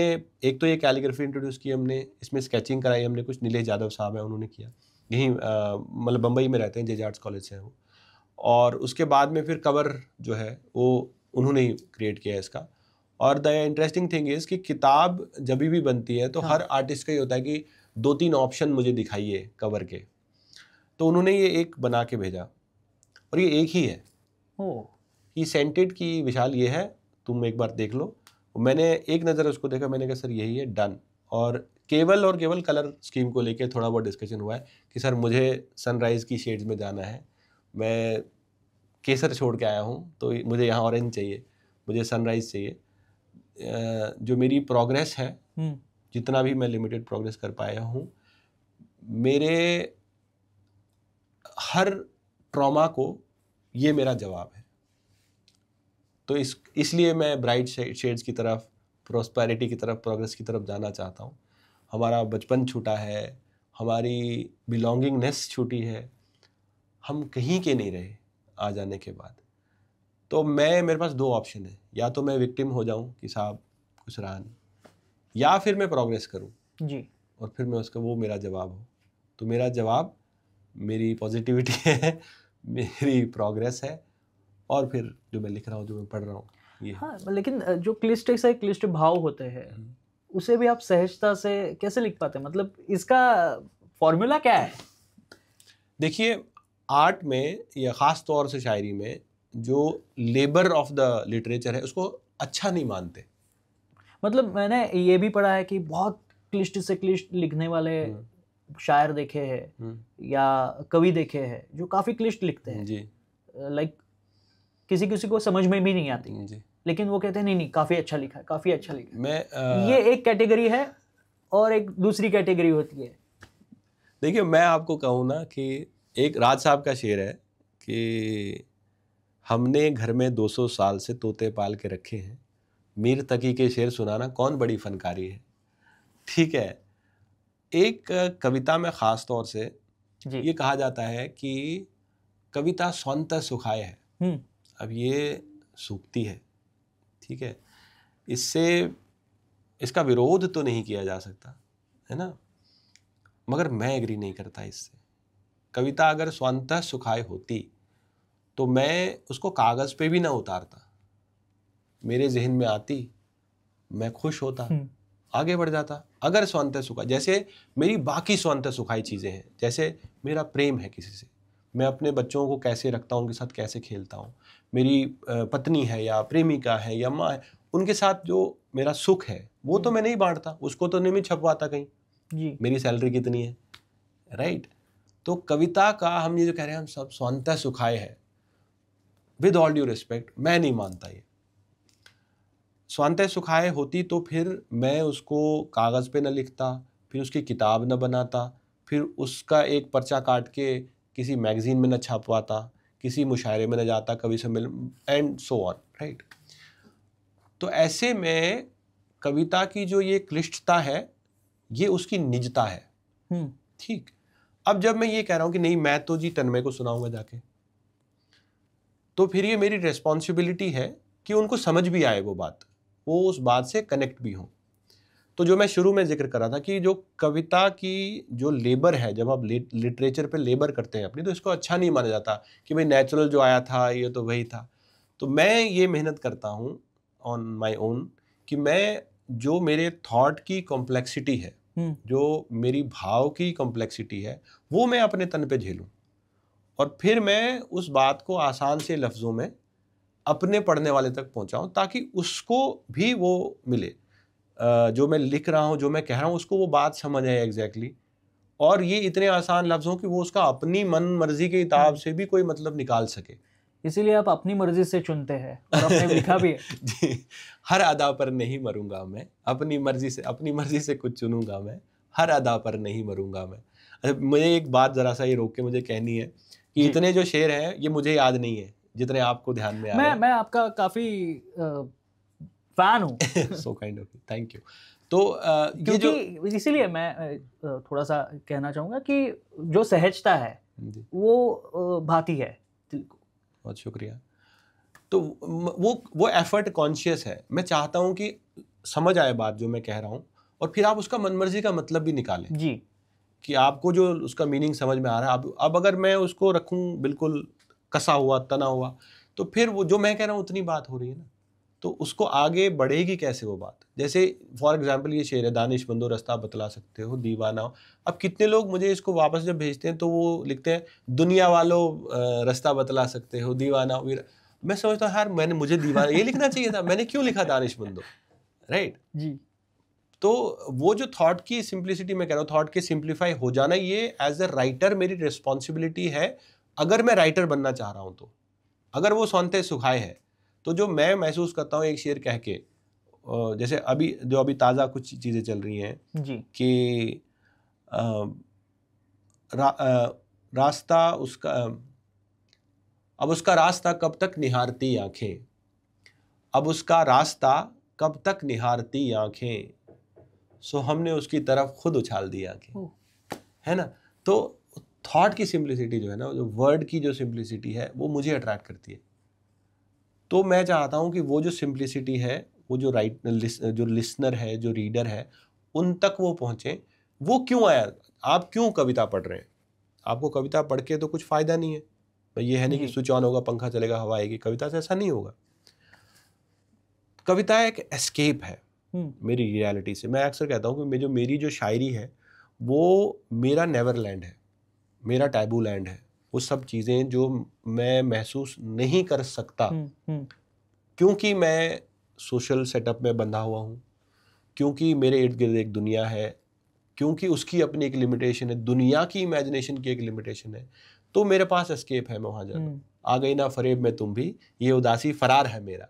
एक तो ये कैलीग्राफी इंट्रोड्यूस की हमने, इसमें स्केचिंग कराई हमने, कुछ नीलेश यादव साहब हैं उन्होंने किया, यहीं मतलब बम्बई में रहते हैं, जे आर्ट्स कॉलेज से हैं वो। और उसके बाद में फिर कवर जो है वो उन्होंने ही क्रिएट किया इसका। और द इंटरेस्टिंग थिंग इज़ कि किताब जब भी बनती है तो हर आर्टिस्ट का ही होता है कि 2-3 ऑप्शन मुझे दिखाइए कवर के। तो उन्होंने ये एक बना के भेजा, और ये एक ही है। ही सेंटेड की विशाल ये है, तुम एक बार देख लो। मैंने एक नज़र उसको देखा, मैंने कहा सर यही है, डन। और केवल कलर स्कीम को लेके थोड़ा बहुत डिस्कशन हुआ है कि सर मुझे सनराइज़ की शेड्स में जाना है, मैं केसर छोड़ के आया हूँ तो मुझे यहाँ ऑरेंज चाहिए, मुझे सनराइज़ चाहिए। जो मेरी प्रोग्रेस है, जितना भी मैं लिमिटेड प्रोग्रेस कर पाया हूँ, मेरे हर ट्रॉमा को ये मेरा जवाब है। तो इसलिए मैं ब्राइट शेड्स की तरफ, प्रॉस्पेरिटी की तरफ, प्रोग्रेस की तरफ जाना चाहता हूँ। हमारा बचपन छूटा है, हमारी बिलोंगिंगनेस छूटी है, हम कहीं के नहीं रहे आ जाने के बाद। तो मेरे पास 2 ऑप्शन है, या तो मैं विक्टिम हो जाऊँ कि साहब कुछ रहा नहीं, या फिर मैं प्रोग्रेस करूं जी। और फिर मैं उसका वो मेरा जवाब हो। तो मेरा जवाब मेरी पॉजिटिविटी है, मेरी प्रोग्रेस है, और फिर जो मैं लिख रहा हूँ, जो मैं पढ़ रहा हूँ, ये है। हाँ, लेकिन जो क्लिष्ट भाव होते हैं उसे भी आप सहजता से कैसे लिख पाते हैं? मतलब इसका फॉर्मूला क्या है? देखिए, आर्ट में या ख़ास तौर से शायरी में जो लेबर ऑफ द लिटरेचर है उसको अच्छा नहीं मानते। मतलब मैंने ये भी पढ़ा है कि बहुत क्लिष्ट से क्लिष्ट लिखने वाले शायर देखे हैं या कवि देखे हैं जो काफी क्लिष्ट लिखते हैं जी लाइक किसी किसी को समझ में भी नहीं आती जी। लेकिन वो कहते हैं नहीं नहीं काफी अच्छा लिखा है, काफी अच्छा लिखा है। मैं ये एक कैटेगरी है और एक दूसरी कैटेगरी होती है। देखिए, मैं आपको कहूँ ना कि एक राज साहब का शेर है कि हमने घर में 200 साल से तोते पाल के रखे हैं, मीर तकी के शेर सुनाना कौन बड़ी फनकारी है। ठीक है, एक कविता में ख़ास तौर से जी। ये कहा जाता है कि कविता स्वतः सुखाए है। अब ये सूखती है, ठीक है, इससे इसका विरोध तो नहीं किया जा सकता है ना, मगर मैं एग्री नहीं करता इससे। कविता अगर स्वतः सुखाए होती तो मैं उसको कागज़ पे भी ना उतारता, मेरे जहन में आती, मैं खुश होता, आगे बढ़ जाता। अगर स्वतः सुखा, जैसे मेरी बाकी स्वतः सुखाई चीज़ें हैं, जैसे मेरा प्रेम है किसी से, मैं अपने बच्चों को कैसे रखता हूँ, उनके साथ कैसे खेलता हूँ, मेरी पत्नी है या प्रेमिका है या माँ है, उनके साथ जो मेरा सुख है वो तो मैं नहीं बांटता, उसको तो नहीं मैं छपवाता कहीं जी। मेरी सैलरी कितनी है, राइट। तो कविता का हम ये जो कह रहे हैं हम सब स्वतः सुखाए है, विद ऑल ड्यू रिस्पेक्ट, मैं नहीं मानता ये। स्वतः सुखाए होती तो फिर मैं उसको कागज़ पे न लिखता, फिर उसकी किताब न बनाता, फिर उसका एक पर्चा काट के किसी मैगजीन में न छापवाता, किसी मुशायरे में न जाता, कवि सम्मेलन एंड सो ऑन, राइट। तो ऐसे में कविता की जो ये क्लिष्टता है ये उसकी निजता है। ठीक, अब जब मैं ये कह रहा हूँ कि नहीं मैं तो जी तन्मय को सुनाऊंगा जाके, तो फिर ये मेरी रिस्पॉन्सिबिलिटी है कि उनको समझ भी आए वो बात, वो उस बात से कनेक्ट भी हों। तो जो मैं शुरू में जिक्र कर रहा था कि जो कविता की जो लेबर है, जब आप लिटरेचर पे लेबर करते हैं अपनी, तो इसको अच्छा नहीं माना जाता कि भाई नेचुरल जो आया था ये तो वही था। तो मैं ये मेहनत करता हूँ ऑन माई ओन कि मैं जो मेरे थॉट की कॉम्प्लेक्सिटी है, जो मेरी भाव की कॉम्प्लेक्सिटी है, वो मैं अपने तन पे झेलूं और फिर मैं उस बात को आसान से लफ्ज़ों में अपने पढ़ने वाले तक पहुंचाऊं ताकि उसको भी वो मिले, जो मैं लिख रहा हूं, जो मैं कह रहा हूं, उसको वो बात समझ आए एग्जैक्टली। और ये इतने आसान लफ्ज़ हों कि वो उसका अपनी मन मर्जी के किताब से भी कोई मतलब निकाल सके। इसीलिए आप अपनी मर्जी से चुनते हैं और आपने लिखा भी है। जी, हर अदा पर नहीं मरूंगा मैं, अपनी मर्जी से कुछ चुनूंगा मैं, हर अदा पर नहीं मरूंगा मैं। अच्छा, मुझे एक बात जरा सा ये रोक के मुझे कहनी है कि इतने जो शेर हैं ये मुझे याद नहीं है जितने आपको ध्यान में आ रहे हैं। मैं आपका काफी फैन हूँ। So kind of, thank you. तो ये जो इसीलिए मैं थोड़ा सा कहना चाहूंगा कि जो सहजता है वो भाती है दिल को। बहुत शुक्रिया। तो वो एफर्ट कॉन्शियस है। मैं चाहता हूँ कि समझ आए बात जो मैं कह रहा हूँ और फिर आप उसका मनमर्जी का मतलब भी निकालें जी, कि आपको जो उसका मीनिंग समझ में आ रहा है। अब अगर मैं उसको रखूँ बिल्कुल कसा हुआ तना हुआ, तो फिर वो जो मैं कह रहा हूँ उतनी बात हो रही है ना, तो उसको आगे बढ़ेगी कैसे वो बात। जैसे फॉर एग्जाम्पल ये शेर है, दानिशमंदो रास्ता बतला सकते हो दीवाना हो। अब कितने लोग मुझे इसको वापस जब भेजते हैं तो वो लिखते हैं दुनिया वालों रास्ता बतला सकते हो दीवाना हो। मैं समझता हूँ यार मुझे दीवाना ये लिखना चाहिए था, मैंने क्यों लिखा दानिशमंदो, राइट जी। तो वो जो थॉट की सिंप्लिसिटी मैं कह रहा हूँ, थॉट के सिंप्लीफाई हो जाना, ये एज ए राइटर मेरी रिस्पॉन्सिबिलिटी है। अगर मैं राइटर बनना चाह रहा हूँ तो अगर वो स्वतः सुखाए है तो जो मैं महसूस करता हूँ एक शेर कह के, जैसे अभी ताज़ा कुछ चीज़ें चल रही हैं जी कि रास्ता उसका, अब उसका रास्ता कब तक निहारती आंखें, अब उसका रास्ता कब तक निहारती आंखें, सो हमने उसकी तरफ खुद उछाल दी आंखें, है ना। तो थॉट की सिंप्लिसिटी जो है ना, जो वर्ड की जो सिंप्लिसिटी है वो मुझे अट्रैक्ट करती है। तो मैं चाहता हूँ कि वो जो सिंप्लिसिटी है वो जो जो लिसनर है, जो रीडर है, उन तक वो पहुंचे। वो क्यों आया? आप क्यों कविता पढ़ रहे हैं? आपको कविता पढ़ के तो कुछ फायदा नहीं है। ये है नहीं कि स्विच ऑन होगा, पंखा चलेगा, हवा आएगी। कविता से ऐसा नहीं होगा। कविता एक एस्केप है मेरी रियलिटी से। मैं अक्सर कहता हूँ कि मेरी जो शायरी है वो मेरा नेवरलैंड है, मेरा टैबू लैंड है। वो सब चीज़ें जो मैं महसूस नहीं कर सकता क्योंकि मैं सोशल सेटअप में बंधा हुआ हूँ, क्योंकि मेरे इर्द गिर्द एक दुनिया है, क्योंकि उसकी अपनी एक लिमिटेशन है, दुनिया की इमेजिनेशन की एक लिमिटेशन है। तो मेरे पास एस्केप है, मैं वहाँ जाता हूँ। आ गई ना फरेब में तुम भी, ये उदासी फरार है मेरा।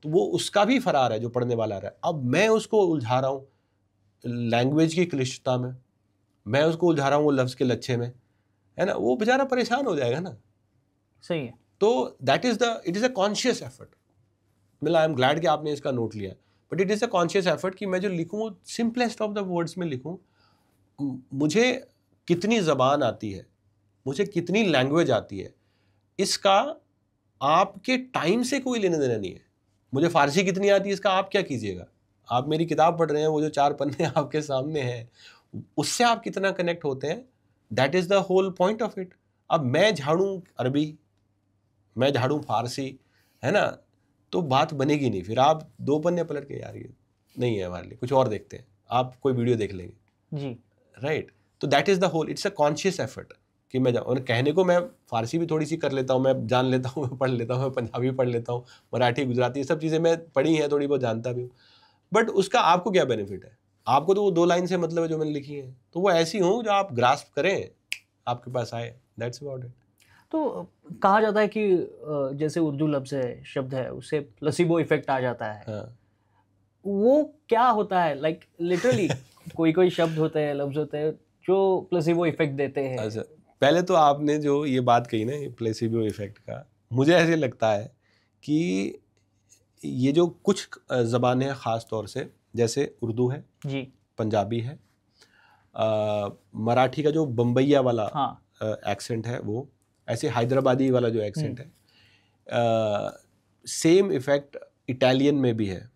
तो वो उसका भी फरार है जो पढ़ने वाला रहा है। अब मैं उसको उलझा रहा हूँ लैंग्वेज की क्लिष्टता में, मैं उसको उलझा रहा हूँ वो लफ्ज़ के लच्छे में, है ना। वो बेचारा परेशान हो जाएगा ना। सही है। तो it is a conscious effort. मतलब आई एम ग्लैड कि आपने इसका नोट लिया, but it is a conscious effort कि मैं जो लिखूँ सिंपलेस्ट ऑफ द वर्ड्स में लिखूँ। मुझे कितनी ज़बान आती है, मुझे कितनी लैंग्वेज आती है, इसका आपके टाइम से कोई लेने देना नहीं है। मुझे फ़ारसी कितनी आती है इसका आप क्या कीजिएगा। आप मेरी किताब पढ़ रहे हैं, वो जो 4 पन्ने आपके सामने हैं, उससे आप कितना कनेक्ट होते हैं, that is the whole point of it. अब मैं झाड़ूं अरबी, मैं झाड़ूं फ़ारसी, है ना, तो बात बनेगी नहीं। फिर आप 2 पन्ने पलट के यार ये नहीं है हमारे लिए, कुछ और देखते हैं, आप कोई वीडियो देख लेंगे जी, राइट। तो that is the whole, it's a conscious effort कि मैं और कहने को मैं फ़ारसी भी थोड़ी सी कर लेता हूँ, मैं जान लेता हूँ, मैं पढ़ लेता हूँ, मैं पंजाबी पढ़ लेता हूँ, मराठी, गुजराती, ये सब चीज़ें मैं पढ़ी हैं, थोड़ी बहुत जानता भी हूँ। बट उसका आपको क्या बेनिफिट है? आपको तो वो 2 लाइन से मतलब है जो मैंने लिखी है, तो वो ऐसी हो जो आप ग्रास्प करें, आपके पास आए, दैट्स अबाउट इट। तो कहा जाता है कि जैसे उर्दू लफ्ज़ है, शब्द है, उससे प्लेसिबो इफेक्ट आ जाता है। हाँ। वो क्या होता है? लाइक लिटरली कोई शब्द होते हैं, लफ्ज़ होते हैं जो प्लेसिबो इफेक्ट देते हैं। अच्छा, पहले तो आपने जो ये बात कही ना, ये प्लेसिबो इफेक्ट का, मुझे ऐसे लगता है कि ये जो कुछ ज़बानें हैं ख़ास तौर से, जैसे उर्दू है जी, पंजाबी है, मराठी का जो बम्बैया वाला हाँ, एक्सेंट है, वो ऐसे हैदराबादी वाला जो एक्सेंट है, सेम इफ़ेक्ट इटालियन में भी है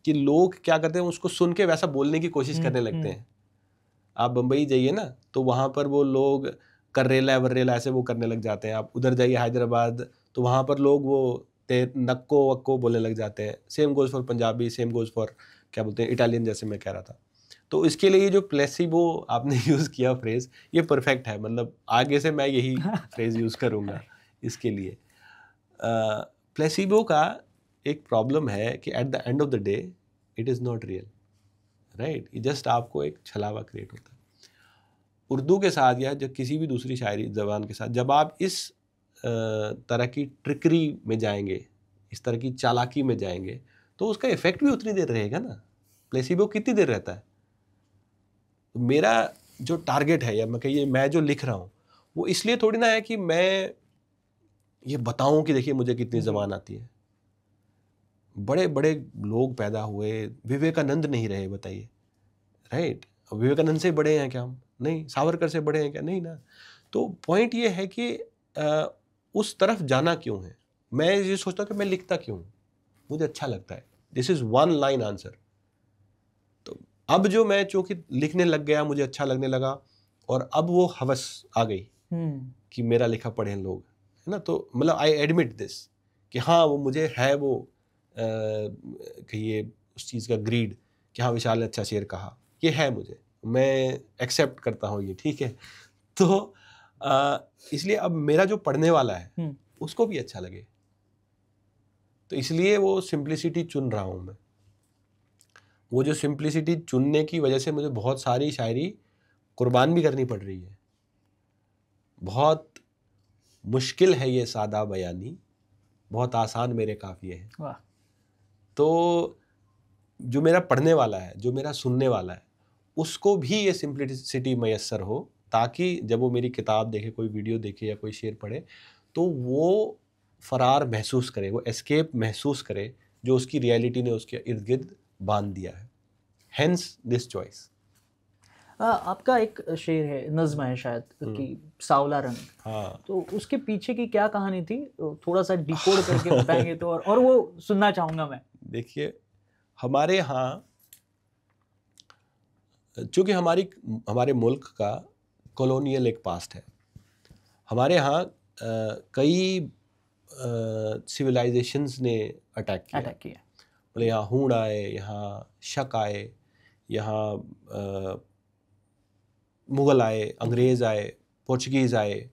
कि लोग क्या करते हैं, उसको सुन के वैसा बोलने की कोशिश करने लगते हैं। आप बम्बई जाइए ना, तो वहाँ पर वो लोग कर्रेला वर्रेला ऐसे वो करने लग जाते हैं। आप उधर जाइए हैदराबाद, तो वहाँ पर लोग वो नक्को वक्को बोलने लग जाते हैं। Same goes for Punjabi, same goes for क्या बोलते हैं इटालियन, जैसे मैं कह रहा था। तो इसके लिए ये जो प्लेसिबो आपने यूज़ किया फ्रेज़, ये परफेक्ट है। मतलब आगे से मैं यही फ्रेज़ यूज़ करूँगा इसके लिए। प्लेसिबो का एक प्रॉब्लम है कि at the end of the day it is not real, right. ये जस्ट आपको एक छलावा क्रिएट होता है। उर्दू के साथ या जब किसी भी दूसरी शायरी ज़बान के साथ जब आप इस तरह की ट्रिकरी में जाएंगे, इस तरह की चालाकी में जाएंगे, तो उसका इफ़ेक्ट भी उतनी देर रहेगा ना। प्लेसिबो कितनी देर रहता है? मेरा जो टारगेट है, या मैं कहिए मैं जो लिख रहा हूँ, वो इसलिए थोड़ी ना है कि मैं ये बताऊँ कि देखिए मुझे कितनी ज़बान आती है। बड़े बड़े लोग पैदा हुए, विवेकानंद नहीं रहे, बताइए, राइट। विवेकानंद से बड़े हैं क्या हम? नहीं। सावरकर से बड़े हैं क्या? नहीं ना। तो पॉइंट ये है कि उस तरफ जाना क्यों है। मैं ये सोचता हूँ कि मैं लिखता क्यों हूँ, मुझे अच्छा लगता है। This is 1 line answer. तो अब जो मैं चूँकि लिखने लग गया, मुझे अच्छा लगने लगा, और अब वो हवस आ गई कि मेरा लिखा पढ़ें लोग, है ना। तो मतलब आई एडमिट दिस कि हाँ, वो मुझे है वो कहिए उस चीज़ का ग्रीड कि हाँ, विशाल ने अच्छा शेर कहा, ये है मुझे, मैं एक्सेप्ट करता हूँ ये, ठीक है। तो इसलिए अब मेरा जो पढ़ने वाला है उसको भी अच्छा लगे, तो इसलिए वो सिंप्लिसिटी चुन रहा हूँ मैं। वो जो सिंप्लिसिटी चुनने की वजह से मुझे बहुत सारी शायरी कुर्बान भी करनी पड़ रही है। बहुत मुश्किल है ये सादा बयानी, बहुत आसान मेरे काफ़िए हैं। वाह। तो जो मेरा पढ़ने वाला है, जो मेरा सुनने वाला है, उसको भी ये सिंप्लिसिटी मैसर हो, ताकि जब वो मेरी किताब देखे, कोई वीडियो देखे या कोई शेर पढ़े, तो वो फरार महसूस करे, वो एस्केप महसूस करे जो उसकी रियलिटी ने उसके इर्द गिर्द बांध दिया है। Hence this choice. आपका एक शेर है, नज़्म है शायद, कि सांवला रंग। हाँ, तो उसके पीछे की क्या कहानी थी? तो थोड़ा सा डिकोड करके बताएंगे तो और वो सुनना चाहूँगा मैं। देखिए, हमारे यहाँ चूँकि हमारे मुल्क का कॉलोनियल एक पास्ट है, हमारे यहाँ कई सिविलाइजेशंस ने अटैक किया। मतलब यहाँ हूण आए, यहाँ शक आए, यहाँ मुग़ल आए, अंग्रेज़ आए, पोर्चुगीज़ आए,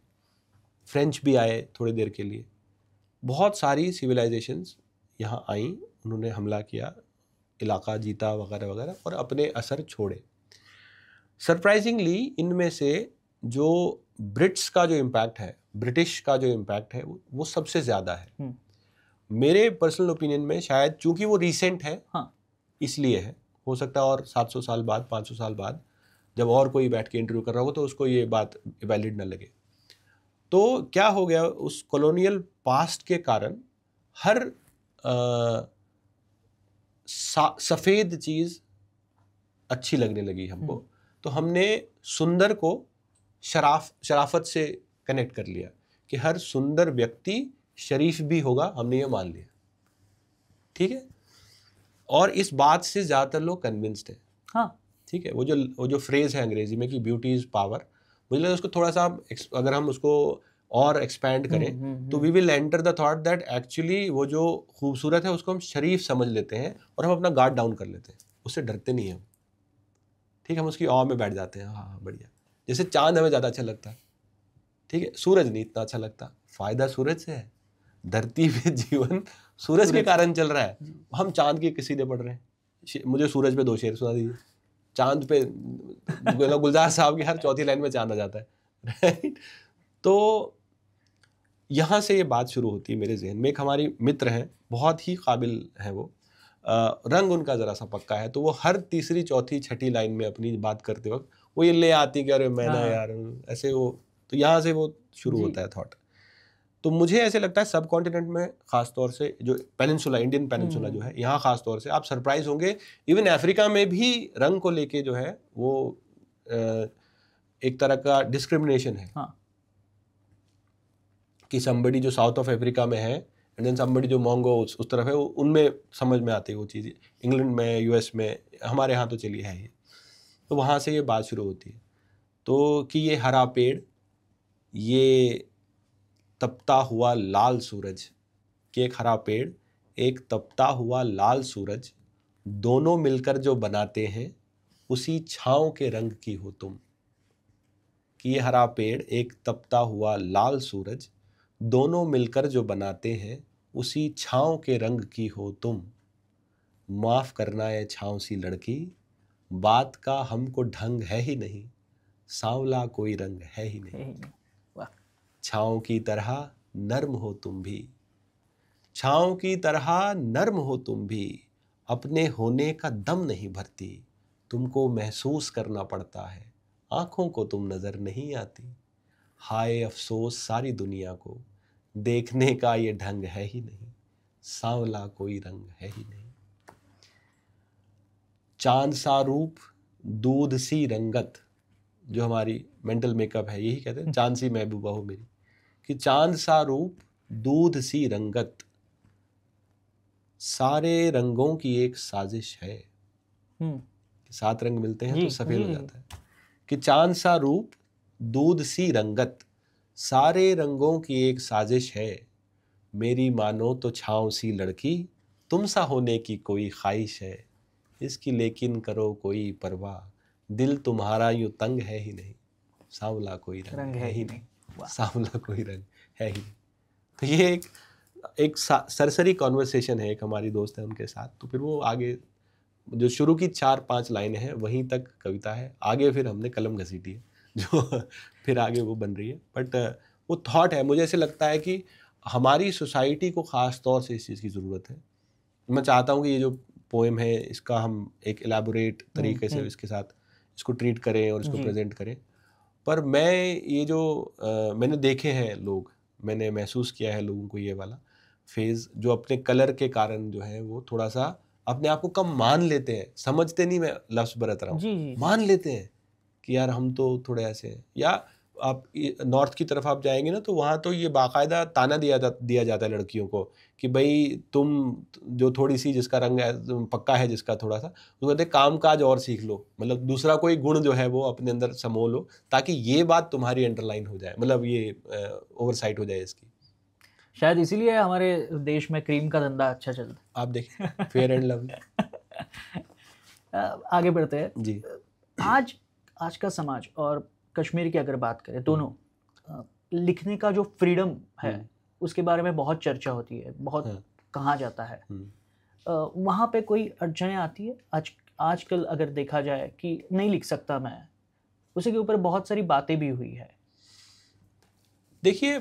फ्रेंच भी आए थोड़ी देर के लिए। बहुत सारी सिविलाइजेशंस यहाँ आई, उन्होंने हमला किया, इलाका जीता वगैरह वगैरह और अपने असर छोड़े। सरप्राइजिंगली इनमें से जो ब्रिट्स का जो इम्पैक्ट है, ब्रिटिश का जो इम्पैक्ट है वो सबसे ज़्यादा है। मेरे पर्सनल ओपिनियन में शायद चूँकि वो रिसेंट है, हाँ, इसलिए है। हो सकता है और 700 साल बाद, 500 साल बाद जब और कोई बैठ के इंटरव्यू कर रहा हो तो उसको ये बात वैलिड ना लगे। तो क्या हो गया, उस कॉलोनियल पास्ट के कारण हर सफ़ेद चीज़ अच्छी लगने लगी हमको। तो हमने सुंदर को शराफत से कनेक्ट कर लिया कि हर सुंदर व्यक्ति शरीफ भी होगा, हमने ये मान लिया। ठीक है, और इस बात से ज़्यादातर लोग कन्विंस्ड है। हाँ, ठीक है, वो जो फ्रेज़ है अंग्रेजी में कि ब्यूटी इज़ पावर, मुझे लगता है उसको थोड़ा सा अगर हम उसको और एक्सपैंड करें तो we will enter the thought that actually वो जो खूबसूरत है उसको हम शरीफ समझ लेते हैं और हम अपना गार्ड डाउन कर लेते हैं, उससे डरते नहीं हम। ठीक है, हम उसकी ऑ में बैठ जाते हैं, हाँ बढ़िया। जैसे चांद हमें ज़्यादा अच्छा लगता है, ठीक है, सूरज नहीं इतना अच्छा लगता। फ़ायदा सूरज से है, धरती पे जीवन सूरज के कारण चल रहा है, हम चांद के सीधे पड़ रहे हैं। मुझे सूरज पे 2 शेर सुना दीजिए। चांद पे गुलजार साहब की हर चौथी लाइन में चांद आ जाता है, राइट। तो यहाँ से ये बात शुरू होती है मेरे जहन में। एक हमारी मित्र हैं, बहुत ही काबिल हैं वो, रंग उनका ज़रा सा पक्का है, तो वो हर तीसरी चौथी छठी लाइन में अपनी बात करते वक्त वो ये ले आती कि अरे मैं ना यार ऐसे, वो तो यहाँ से वो शुरू होता है थॉट। तो मुझे ऐसे लगता है सब कॉन्टिनेंट में ख़ास तौर से जो पेनिनसुला, इंडियन पेनिनसुला जो है, यहाँ ख़ास तौर से आप सरप्राइज होंगे, इवन अफ्रीका में भी रंग को लेके जो है वो एक तरह का डिस्क्रिमिनेशन है। हाँ, कि समबडी जो साउथ ऑफ अफ्रीका में है एंड देन समबडी जो मोंगो उस तरफ है, उनमें समझ में आती है वो चीज़ें। इंग्लैंड में, यूएस में, हमारे यहाँ तो चलिए है ही। तो वहाँ से ये बात शुरू होती है तो कि ये हरा पेड़, ये तपता हुआ लाल सूरज, कि एक हरा पेड़, एक तपता हुआ लाल सूरज, दोनों मिलकर जो बनाते हैं उसी छाँव के रंग की हो तुम। कि ये हरा पेड़, एक तपता हुआ लाल सूरज, दोनों मिलकर जो बनाते हैं उसी छाँव के रंग की हो तुम। माफ़ करना ये छाँव सी लड़की, बात का हमको ढंग है ही नहीं, सांवला कोई रंग है ही नहीं। छाँव की तरह नर्म हो तुम भी, छाँव की तरह नर्म हो तुम भी, अपने होने का दम नहीं भरती, तुमको महसूस करना पड़ता है, आँखों को तुम नज़र नहीं आती। हाय अफसोस सारी दुनिया को, देखने का ये ढंग है ही नहीं, सांवला कोई रंग है ही नहीं। चांद सा रूप, दूध सी रंगत, जो हमारी मेंटल मेकअप है यही कहते हैं, चांद सी महबूबा हो मेरी। कि चांद सा रूप, दूध सी रंगत, सारे रंगों की एक साजिश है। 7 रंग मिलते हैं तो सफ़ेद हो जाता है। कि चांद सा रूप, दूध सी रंगत, सारे रंगों की एक साजिश है, मेरी मानो तो छाँव सी लड़की, तुम सा होने की कोई ख्वाहिश है, इसकी लेकिन करो कोई परवाह, दिल तुम्हारा यूँ तंग है ही नहीं, सांवला कोई रंग है ही नहीं, सांवला कोई रंग है ही नहीं। तो ये एक सरसरी कॉन्वर्सेशन है, एक हमारी दोस्त है उनके साथ। तो फिर वो आगे जो शुरू की 4-5 लाइनें हैं वहीं तक कविता है, आगे फिर हमने कलम घसीटी है जो फिर आगे वो बन रही है। बट वो थॉट है, मुझे ऐसे लगता है कि हमारी सोसाइटी को ख़ास तौर से इस चीज़ की ज़रूरत है। मैं चाहता हूँ कि ये जो पोएम है इसका हम एक एलैबोरेट तरीके से इसके साथ इसको ट्रीट करें और इसको प्रेजेंट करें। पर मैं ये जो मैंने देखे हैं लोग, मैंने महसूस किया है लोगों को ये वाला फेज़, जो अपने कलर के कारण जो है वो थोड़ा सा अपने आप को कम मान लेते हैं, समझते नहीं, मैं लफ्ज़ बरत रहा हूँ, मान लेते हैं कि यार हम तो थोड़े ऐसे हैं, या आप नॉर्थ की तरफ आप जाएंगे ना, तो वहाँ तो ये बाकायदा ताना दिया जाता है लड़कियों को कि भाई तुम जो थोड़ी सी जिसका रंग है पक्का है, जिसका थोड़ा सा, तो कहते काम काज और सीख लो, मतलब दूसरा कोई गुण जो है वो अपने अंदर समो लो, ताकि ये बात तुम्हारी अंडरलाइन हो जाए, मतलब ये ओवरसाइट हो जाए इसकी। शायद इसीलिए हमारे देश में क्रीम का धंधा अच्छा चलता आप देखिए फेयर एंड लवली। है। आगे बढ़ते हैं जी। आज का समाज और कश्मीर की अगर बात करें, दोनों लिखने का जो फ्रीडम है उसके बारे में बहुत चर्चा होती है, बहुत कहा जाता है। वहाँ पे कोई अड़चनें आती है आजकल अगर देखा जाए कि नहीं लिख सकता मैं, उसी के ऊपर बहुत सारी बातें भी हुई है। देखिए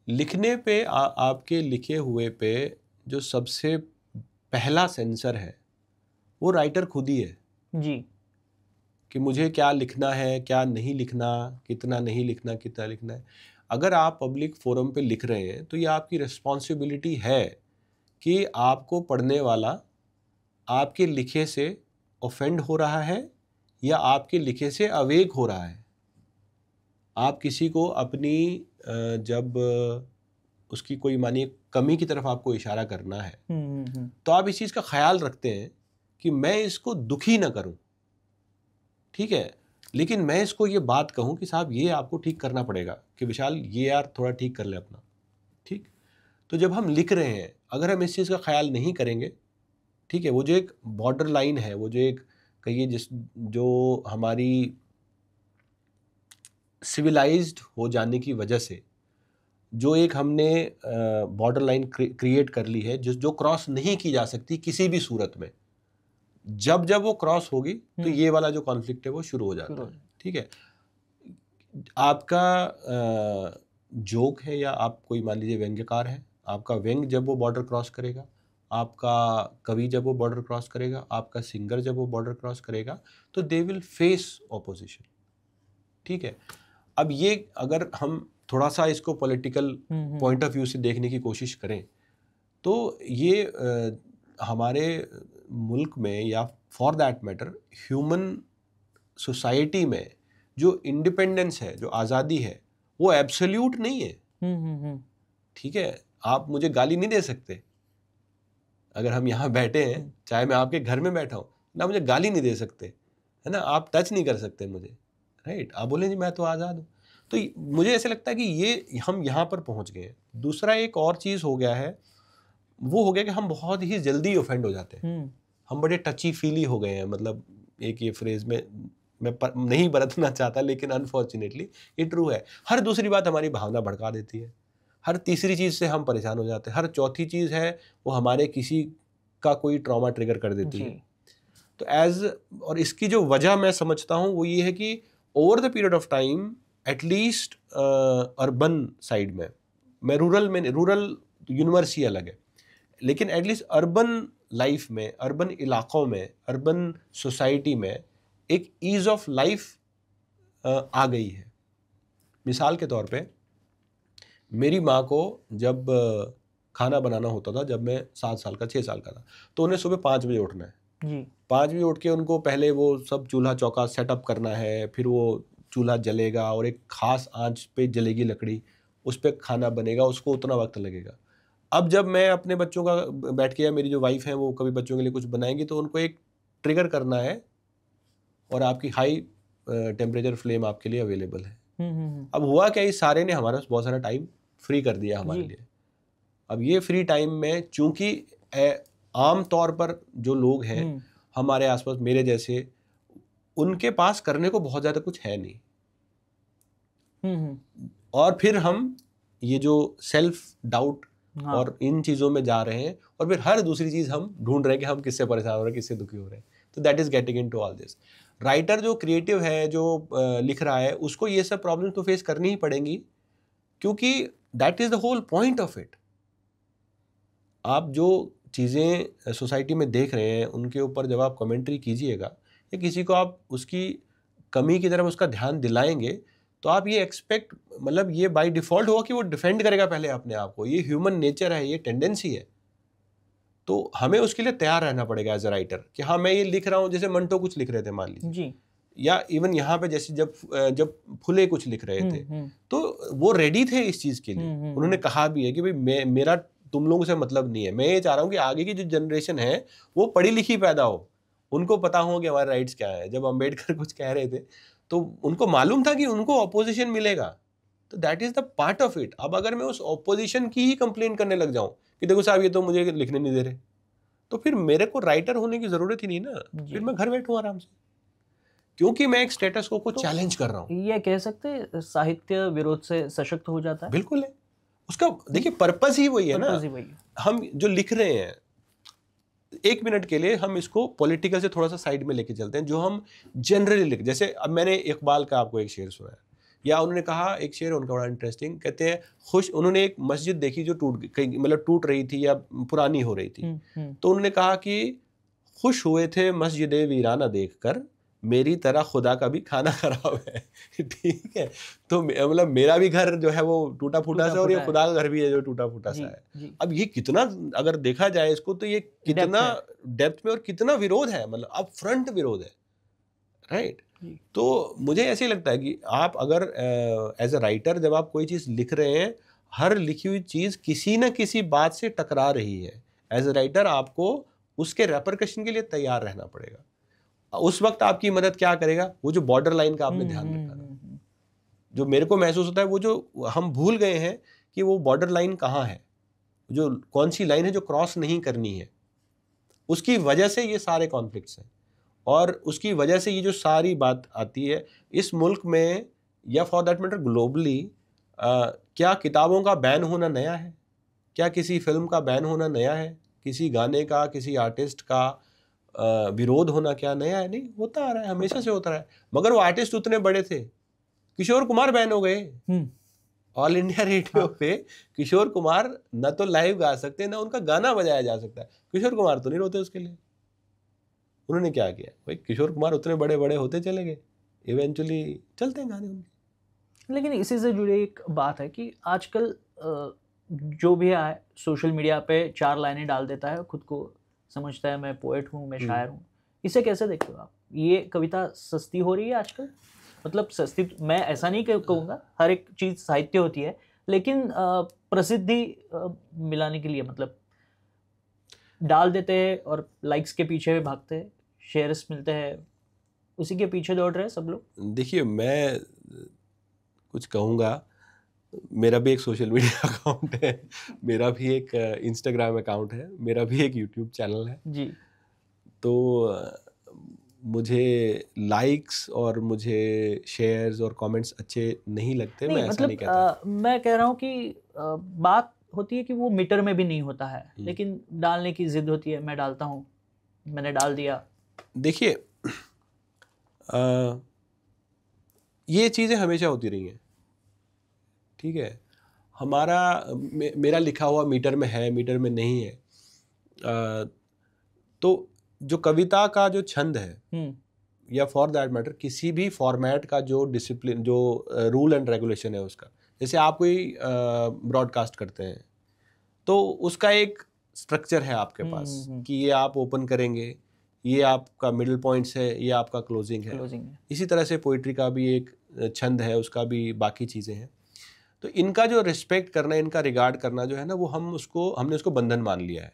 लिखने पे आपके लिखे हुए पे जो सबसे पहला सेंसर है वो राइटर खुद ही है जी, कि मुझे क्या लिखना है, क्या नहीं लिखना, कितना नहीं लिखना, कितना लिखना है। अगर आप पब्लिक फोरम पे लिख रहे हैं तो ये आपकी रिस्पॉन्सिबिलिटी है कि आपको पढ़ने वाला आपके लिखे से ऑफेंड हो रहा है या आपके लिखे से अवेक हो रहा है। आप किसी को अपनी जब उसकी कोई मानिए कमी की तरफ आपको इशारा करना है तो आप इस चीज़ का ख्याल रखते हैं कि मैं इसको दुखी ना करूं, ठीक है, लेकिन मैं इसको ये बात कहूं कि साहब ये आपको ठीक करना पड़ेगा, कि विशाल ये यार थोड़ा ठीक कर ले अपना, ठीक। तो जब हम लिख रहे हैं अगर हम इस चीज़ का ख्याल नहीं करेंगे, ठीक है, वो जो एक बॉर्डर लाइन है, वो जो एक कहिए जो हमारी सिविलाइज्ड हो जाने की वजह से जो एक हमने बॉर्डर लाइन क्रिएट कर ली है, जो क्रॉस नहीं की जा सकती किसी भी सूरत में, जब वो क्रॉस होगी तो ये वाला जो कॉन्फ्लिक्ट है वो शुरू हो जाता है, ठीक है। आपका जोक है या आप कोई मान लीजिए व्यंग्यकार है, आपका व्यंग जब वो बॉर्डर क्रॉस करेगा, आपका कवि जब वो बॉर्डर क्रॉस करेगा, आपका सिंगर जब वो बॉर्डर क्रॉस करेगा, तो दे विल फेस ऑपोजिशन, ठीक है। अब ये अगर हम थोड़ा सा इसको पॉलिटिकल पॉइंट ऑफ व्यू से देखने की कोशिश करें तो ये हमारे मुल्क में या for that matter human society में जो इंडिपेंडेंस है, जो आज़ादी है, वो एब्सोल्यूट नहीं है, ठीक है। आप मुझे गाली नहीं दे सकते, अगर हम यहाँ बैठे हैं, चाहे मैं आपके घर में बैठा हूँ ना, मुझे गाली नहीं दे सकते, है ना, आप टच नहीं कर सकते मुझे, राइट। आप बोले जी मैं तो आज़ाद हूँ। तो मुझे ऐसे लगता है कि ये हम यहाँ पर पहुँच गए हैं। दूसरा एक और चीज़ हो गया है, वो हो गया कि हम बहुत ही जल्दी ऑफेंड हो जाते हैं, हम बड़े टची फीली हो गए हैं। मतलब एक ये फ्रेज में मैं नहीं बरतना चाहता, लेकिन अनफॉर्चुनेटली ये ट्रू है। हर दूसरी बात हमारी भावना भड़का देती है, हर तीसरी चीज़ से हम परेशान हो जाते हैं, हर चौथी चीज़ है वो हमारे किसी का कोई ट्रॉमा ट्रिगर कर देती है। तो और इसकी जो वजह मैं समझता हूँ वो ये है कि over the period of time, at least urban side में, मैं रूरल यूनिवर्स ही अलग है, लेकिन एटलीस्ट अर्बन लाइफ में, अर्बन इलाकों में, अर्बन सोसाइटी में एक ईज ऑफ लाइफ आ गई है। मिसाल के तौर पे मेरी माँ को जब खाना बनाना होता था, जब मैं 7 साल का 6 साल का था, तो उन्हें सुबह 5 बजे उठना है जी। 5 बजे उठ के उनको पहले वो सब चूल्हा चौका सेटअप करना है, फिर वो चूल्हा जलेगा और एक ख़ास आंच पे जलेगी लकड़ी, उस पर खाना बनेगा, उसको उतना वक्त लगेगा। अब जब मैं अपने बच्चों का बैठ के, या मेरी जो वाइफ है वो कभी बच्चों के लिए कुछ बनाएंगी, तो उनको एक ट्रिगर करना है और आपकी हाई टेम्परेचर फ्लेम आपके लिए अवेलेबल है। अब हुआ क्या, इस सारे ने हमारा बहुत सारा टाइम फ्री कर दिया हमारे लिए। अब ये फ्री टाइम में चूंकि आम तौर पर जो लोग हैं हमारे आसपास मेरे जैसे, उनके पास करने को बहुत ज़्यादा कुछ है नहीं, और फिर हम ये जो सेल्फ डाउट और इन चीज़ों में जा रहे हैं, और फिर हर दूसरी चीज़ हम ढूंढ रहे हैं कि हम किससे परेशान हो रहे हैं, किससे दुखी हो रहे हैं। तो that is getting into all this. Writer जो क्रिएटिव है, जो लिख रहा है, उसको ये सब प्रॉब्लम तो फेस करनी ही पड़ेंगी, क्योंकि that is the whole point of it. आप जो चीज़ें सोसाइटी में देख रहे हैं उनके ऊपर जब आप कमेंट्री कीजिएगा या किसी को आप उसकी कमी की तरफ उसका ध्यान दिलाएंगे, तो आप ये एक्सपेक्ट, मतलब ये बाय डिफ़ॉल्ट होगा कि वो डिफेंड करेगा पहले अपने आप को। ये ह्यूमन नेचर है, ये टेंडेंसी है। तो हमें उसके लिए तैयार रहना पड़ेगा एज अ राइटर कि हाँ मैं ये लिख रहा हूँ। जैसे मंटो कुछ लिख रहे थे मान लीजिए जी, या इवन यहाँ पे जैसे जब फुले कुछ लिख रहे थे तो वो रेडी थे इस चीज के लिए। उन्होंने कहा भी है कि भाई मेरा तुम लोगों से मतलब नहीं है, मैं ये चाह रहा हूँ कि आगे की जो जनरेशन है वो पढ़ी लिखी पैदा हो, उनको पता हो कि हमारे राइट्स क्या है। जब अम्बेडकर कुछ कह रहे थे तो उनको मालूम था कि उनको ऑपोजिशन मिलेगा, तो that is the part of it. अब अगर मैं उस ऑपोजिशन की ही कंप्लेन करने लग जाऊं कि देखो साहब ये तो मुझे लिखने नहीं दे रहे, तो फिर मेरे को राइटर होने की जरूरत ही नहीं ना, फिर मैं घर बैठूं आराम से, क्योंकि मैं एक स्टेटस को चैलेंज कर रहा हूँ। ये कह सकते हैं साहित्य विरोध से सशक्त हो जाता है। बिल्कुल है, उसका देखिए पर्पस ही वही है ना। हम जो लिख रहे हैं, एक मिनट के लिए हम इसको पॉलिटिकल से थोड़ा सा साइड में लेके चलते हैं, जो हम जनरली लिख, जैसे अब मैंने इकबाल का आपको एक शेर सुनाया, या उन्होंने कहा एक शेर उनका बड़ा इंटरेस्टिंग, कहते हैं खुश, उन्होंने एक मस्जिद देखी जो टूट रही थी या पुरानी हो रही थी, तो उन्होंने कहा कि खुश हुए थे मस्जिद वीराना देखकर, मेरी तरह खुदा का भी खाना खराब है। ठीक है, तो मतलब मेरा भी घर जो है वो टूटा फूटा सा, और ये खुदा का घर भी है जो टूटा फूटा सा है। अब ये कितना, अगर देखा जाए इसको, तो ये कितना डेप्थ में और कितना विरोध है, मतलब अब फ्रंट विरोध है, राइट। तो मुझे ऐसे ही लगता है कि आप अगर एज अ राइटर जब आप कोई चीज़ लिख रहे हैं, हर लिखी हुई चीज़ किसी न किसी बात से टकरा रही है, एज अ राइटर आपको उसके रेपरकशन के लिए तैयार रहना पड़ेगा। उस वक्त आपकी मदद क्या करेगा, वो जो बॉर्डर लाइन का आपने ध्यान रखा था, जो मेरे को महसूस होता है, वो जो हम भूल गए हैं कि वो बॉर्डर लाइन कहाँ है, जो कौन सी लाइन है जो क्रॉस नहीं करनी है, उसकी वजह से ये सारे कॉन्फ्लिक्ट्स हैं, और उसकी वजह से ये जो सारी बात आती है इस मुल्क में, या फॉर दैट मैटर ग्लोबली। क्या किताबों का बैन होना नया है? क्या किसी फिल्म का बैन होना नया है? किसी गाने का, किसी आर्टिस्ट का विरोध होना क्या नया है? नहीं, होता आ रहा है, हमेशा से होता रहा है। मगर वो आर्टिस्ट उतने बड़े थे, किशोर कुमार बैन हो गए ऑल इंडिया रेडियो पे। किशोर कुमार न तो लाइव गा सकते, ना उनका गाना बजाया जा सकता है। किशोर कुमार तो नहीं रोते उसके लिए। उन्होंने क्या किया भाई, किशोर कुमार उतने बड़े बड़े होते चले गए, इवेंचुअली चलते हैं गाने उनके। लेकिन इसी से जुड़ी एक बात है कि आजकल जो भी आए सोशल मीडिया पे 4 लाइनें डाल देता है, खुद को समझता है मैं पोएट हूँ, मैं शायर हूँ। इसे कैसे देखते हो आप? ये कविता सस्ती हो रही है आजकल? मतलब सस्ती मैं ऐसा नहीं कहूँगा, हर एक चीज़ साहित्य होती है, लेकिन प्रसिद्धि मिलाने के लिए मतलब डाल देते हैं और लाइक्स के पीछे भागते हैं, शेयर्स मिलते हैं, उसी के पीछे दौड़ रहे हैं सब लोग। देखिए, मैं कुछ कहूँगा, मेरा भी एक सोशल मीडिया अकाउंट है, मेरा भी एक इंस्टाग्राम अकाउंट है, मेरा भी एक यूट्यूब चैनल है जी। तो मुझे लाइक्स और मुझे शेयर्स और कमेंट्स अच्छे नहीं लगते। मैं ऐसा नहीं कहता। मैं कह रहा हूँ कि बात होती है कि वो मीटर में भी नहीं होता है, लेकिन डालने की जिद होती है, मैं डालता हूँ, मैंने डाल दिया। देखिए, ये चीज़ें हमेशा होती रही हैं, ठीक है। मेरा लिखा हुआ मीटर में है, मीटर में नहीं है। तो जो कविता का जो छंद है, या फॉर दैट मैटर किसी भी फॉर्मेट का जो डिसिप्लिन, जो रूल एंड रेगुलेशन है उसका, जैसे आप कोई ब्रॉडकास्ट करते हैं तो उसका एक स्ट्रक्चर है आपके पास कि ये आप ओपन करेंगे, ये आपका मिडिल पॉइंट्स है, ये आपका क्लोजिंग है। इसी तरह से पोइट्री का भी एक छंद है, उसका भी बाकी चीज़ें हैं। तो इनका जो रिस्पेक्ट करना, इनका रिगार्ड करना जो है ना, वो हमने उसको बंधन मान लिया है।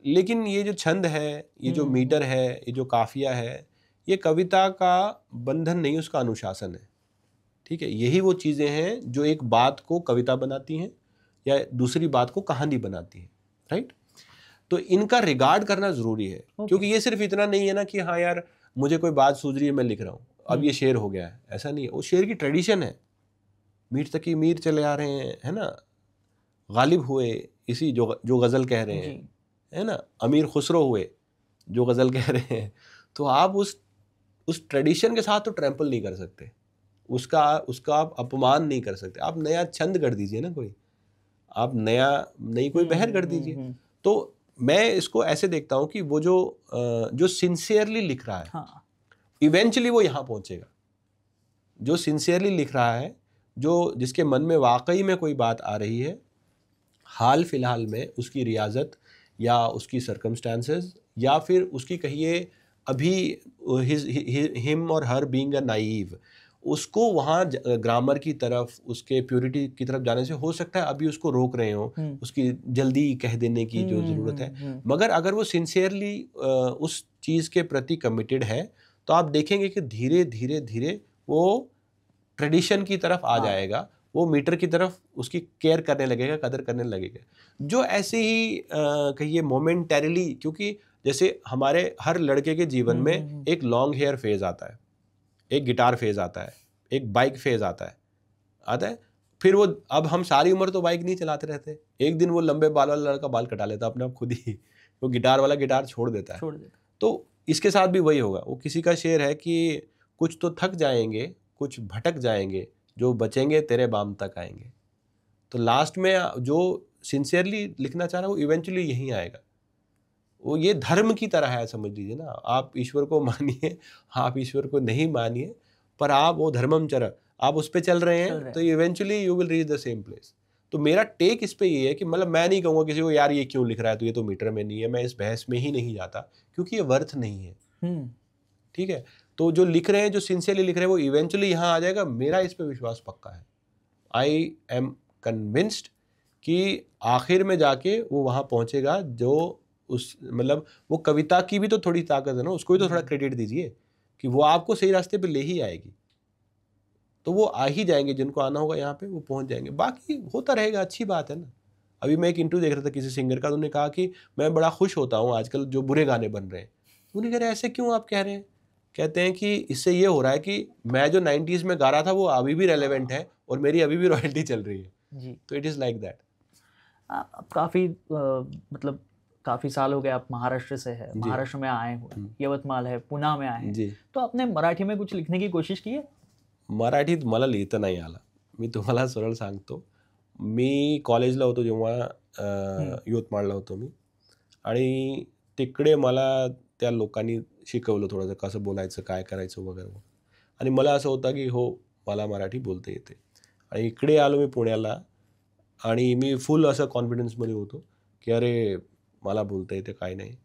लेकिन ये जो छंद है, ये जो मीटर है, ये जो काफिया है, ये कविता का बंधन नहीं, उसका अनुशासन है, ठीक है। यही वो चीज़ें हैं जो एक बात को कविता बनाती हैं या दूसरी बात को कहानी बनाती हैं, राइट। तो इनका रिगार्ड करना ज़रूरी है, क्योंकि ये सिर्फ इतना नहीं है ना कि हाँ यार मुझे कोई बात सूझ रही है, मैं लिख रहा हूँ, अब ये शेर हो गया है, ऐसा नहीं है। वो शेर की ट्रेडिशन है, मीर तकी मीर चले आ रहे हैं, है ना, गालिब हुए इसी जो गज़ल कह रहे हैं, है ना, अमीर खुसरो हुए जो गज़ल कह रहे हैं। तो आप उस ट्रेडिशन के साथ तो ट्रैम्पल नहीं कर सकते, उसका आप अपमान नहीं कर सकते। आप नया छंद कर दीजिए ना, आप नई कोई बहर कर दीजिए। तो मैं इसको ऐसे देखता हूँ कि वो जो सिंसियरली लिख रहा है, इवेंचुअली वो यहाँ पहुँचेगा। जो सिंसियरली लिख रहा है, जिसके मन में वाकई में कोई बात आ रही है, हाल फिलहाल में उसकी रियाजत या उसकी सर्कमस्टांसेस या फिर उसकी कहिए अभी हिम और हर बीइंग अ नाइव, उसको वहाँ ग्रामर की तरफ, उसके प्योरिटी की तरफ जाने से हो सकता है अभी उसको रोक रहे हो, उसकी जल्दी कह देने की जो ज़रूरत है। मगर अगर वो सिंसियरली उस चीज़ के प्रति कमिटेड है तो आप देखेंगे कि धीरे धीरे धीरे वो ट्रेडिशन की तरफ आ जाएगा, वो मीटर की तरफ उसकी केयर करने लगेगा, कदर करने लगेगा। जो ऐसे ही कहिए मोमेंटरीली, क्योंकि जैसे हमारे हर लड़के के जीवन में एक लॉन्ग हेयर फेज आता है, एक गिटार फेज आता है, एक बाइक फेज आता है, फिर वो, अब हम सारी उम्र तो बाइक नहीं चलाते रहते, एक दिन वो लंबे बाल वाला लड़का बाल कटा लेता अपने आप खुद ही, वो गिटार वाला गिटार छोड़ देता है। तो इसके साथ भी वही होगा। वो किसी का शेर है कि कुछ तो थक जाएंगे, कुछ भटक जाएंगे, जो बचेंगे तेरे बाम तक आएंगे। तो लास्ट में जो सिंसियरली लिखना चाह रहा है वो इवेंचुअली यहीं आएगा। वो ये धर्म की तरह है, समझ लीजिए ना। आप ईश्वर को मानिए, आप ईश्वर को नहीं मानिए, पर आप वो धर्मम चर, आप उस पर चल रहे हैं तो eventually you will reach the same place. तो मेरा टेक इस पे ये है कि मतलब मैं नहीं कहूँगा किसी को यार ये क्यों लिख रहा है, तो ये तो मीटर में नहीं है, मैं इस बहस में ही नहीं जाता क्योंकि ये वर्थ नहीं है। ठीक है, तो जो लिख रहे हैं, जो सिंसियरली लिख रहे हैं, वो इवेंचुअली यहाँ आ जाएगा, मेरा इस पे विश्वास पक्का है। आई एम कन्विंस्ड कि आखिर में जाके वो वहाँ पहुँचेगा जो उस, मतलब वो कविता की भी तो थोड़ी ताकत है ना, उसको भी तो थोड़ा क्रेडिट दीजिए कि वो आपको सही रास्ते पे ले ही आएगी। तो वो आ ही जाएंगे, जिनको आना होगा यहाँ पे वो पहुँच जाएंगे, बाकी होता रहेगा, अच्छी बात है ना। अभी मैं एक इंटरव्यू देख रहा था किसी सिंगर का, तो उन्होंने कहा कि मैं बड़ा खुश होता हूँ आजकल जो बुरे गाने बन रहे हैं। उन्हें कह रहे ऐसे क्यों आप कह रहे हैं? कहते हैं कि इससे ये हो रहा है कि मैं जो 90s में गा रहा था वो अभी भी रेलेवेंट है और मेरी अभी भी रॉयल्टी चल रही है जी। तो इट इज़ लाइक दैट। काफ़ी मतलब काफ़ी साल हो गए आप महाराष्ट्र से है, महाराष्ट्र में आए हुए, यवतमाळ है, पुणे में आए हैं, तो आपने मराठी में कुछ लिखने की कोशिश की है? मराठीत मला लिहिता नाही आलं, मी तुम्हाला सरळ सांगतो। मी कॉलेजला होतो जेव्हा, यवतमाळला होतो मी, आणि तिकडे मला त्या लोकांनी शिकवलं थोडंसं कसं बोलायचं, काय करायचं वगैरे, आणि मला असं होतं की हो मला मराठी बोलता येते। आणि इकडे आलो मी पुण्याला आणि मी फुल असं कॉन्फिडन्समध्ये होतो की अरे मला बोलता येते, काय नाही।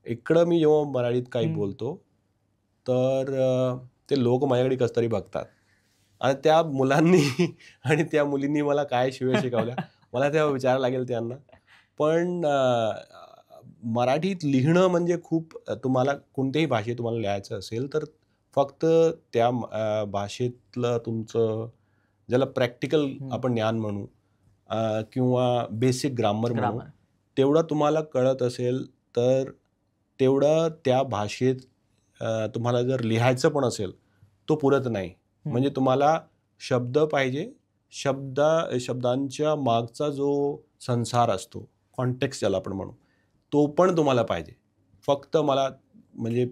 इकडं मी जेव्हा मराठीत काही बोलतो तर ते लोक माझ्याकडे कसं तरी बघतात, आणि त्या मुलांनी आणि त्या मुलींनी मला काय शिव्या शिकवल्या मला तेव्हा विचारायला लागेल त्यांना। पण मराठीत लिहिणं म्हणजे खूप, तुम्हाला कोणत्याही भाषेत तुम्हाला लिहायचं असेल तर फक्त त्या भाषेतलं तुमचं ज्याला प्रॅक्टिकल आपण ज्ञान म्हणू किंवा बेसिक ग्रामर म्हणू, तेवढं तुम्हाला कळत असेल तर तेवढं त्या भाषेत तुम्हाला जर लिहायचं पण असेल तो पुरत नाही। म्हणजे तुम्हाला शब्द पाहिजे, शब्दांच्या मागचा जो संसार असतो, कॉन्टेक्स्ट ज्याला आपण म्हणू, तो पण तुम्हाला पाहिजे। फक्त मला म्हणजे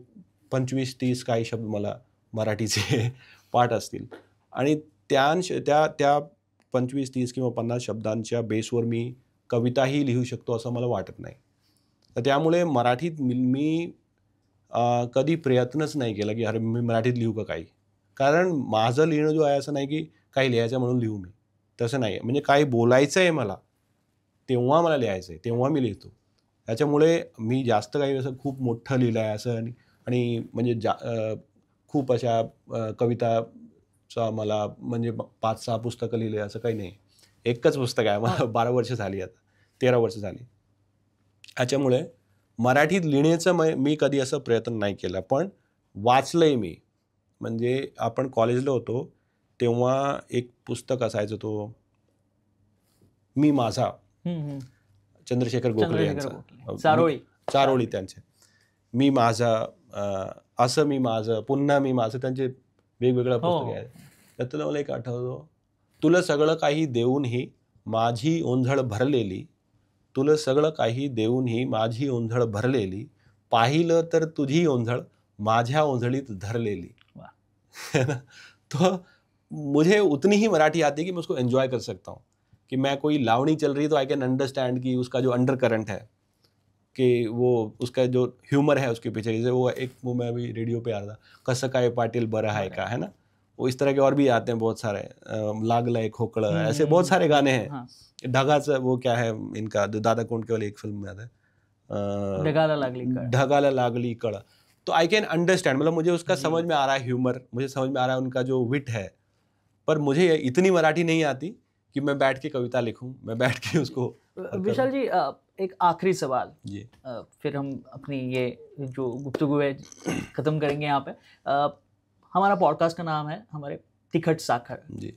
25-30 काही शब्द मला मराठीचे पाठ असतील आणि त्या 25-30 किंवा 50 शब्दांच्या बेसवर मी कविताही लिहू शकतो असं मला वाटत नाही। तर त्यामुळे मराठीत मी कधी प्रयत्नच नाही केला की अरे मी मराठीत लिहू का काही, कारण माझं लिहिणं जो आहे असं नाही की काही लिहायचं म्हणून लिहू मी, तसं नाही आहे। म्हणजे काही बोलायचं आहे मला तेव्हा मला लिहायचं आहे, तेव्हा मी लिहितो। त्याच्यामुळे मी जास्त काही असं खूप मोठं लिहिलं आहे असं आणि म्हणजे खूप अशा कविताचा मला म्हणजे 5-6 पुस्तकं लिहिले असं काही नाही। एकच पुस्तक आहे, मला 12 वर्ष झाली, आता 13 वर्ष झाली। त्याच्यामुळे मराठीत लिहिण्याचं मी कधी असं प्रयत्न नाही केला, पण वाचलंय मी। म्हणजे आपण कॉलेजला होतो तेव्हा एक पुस्तक असायचं, तो मी माझा, चंद्रशेखर गोखले यांचा, चारोळी त्यांचे, मी माझा, असं मी माझं, पुन्हा मी माझं, त्यांचे वेगवेगळ्या पुस्तके आहेत। त्यातलं मला एक आठवतो, तुला सगळं काही देऊनही माझी ओंझळ भरलेली, तुला सगळं काही देऊनही माझी ओंझळ भरलेली, पाहिलं तर तुझी ओंझळ माझ्या ओंझळीत धरलेली। तो मुझे उतनी ही मराठी आती है कि मैं उसको एंजॉय कर सकता हूँ, कि मैं कोई लावणी चल रही है तो आई कैन अंडरस्टैंड कि उसका जो अंडर करंट है, कि वो उसका जो ह्यूमर है उसके पीछे, जैसे वो एक वो मैं अभी रेडियो पे आ रहा था, कसं काय पाटील बरं है का, है ना, वो इस तरह के और भी आते हैं बहुत सारे, लागला एक खोकड़ा, ऐसे बहुत सारे गाने हैं। ढगाचं वो क्या है इनका, दादा कोंडके वाली एक फिल्म में आता है, ढगाला लागली कळ। तो आई कैन अंडरस्टैंड, मतलब मुझे उसका समझ में आ रहा है ह्यूमर, मुझे समझ में आ रहा है उनका जो विट है, पर मुझे इतनी मराठी नहीं आती कि मैं बैठ के कविता लिखूं, मैं बैठ के उसको विशाल जी, एक आखिरी सवाल जी फिर हम अपनी ये जो गुफ्तगू है ख़त्म करेंगे यहाँ पे। हमारा पॉडकास्ट का नाम है हमारे तिखट साखर। जी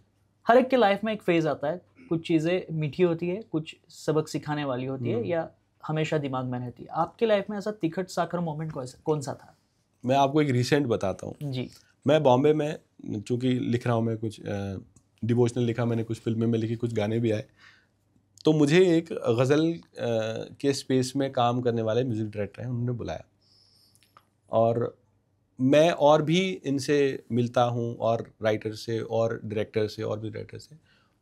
हर एक के लाइफ में एक फेज़ आता है, कुछ चीज़ें मीठी होती है, कुछ सबक सिखाने वाली होती है, या हमेशा दिमाग में रहती है। आपके लाइफ में ऐसा तिखट साखर मोमेंट कौन सा था? मैं आपको एक रिसेंट बताता हूँ। जी। मैं बॉम्बे में चूँकि लिख रहा हूँ, मैं कुछ डिवोशनल लिखा मैंने, कुछ फिल्में में लिखी, कुछ गाने भी आए, तो मुझे एक गज़ल के स्पेस में काम करने वाले म्यूज़िक डायरेक्टर हैं, उन्होंने बुलाया, और मैं और भी इनसे मिलता हूँ, और राइटर से और डायरेक्टर से और भी डायरेक्टर से,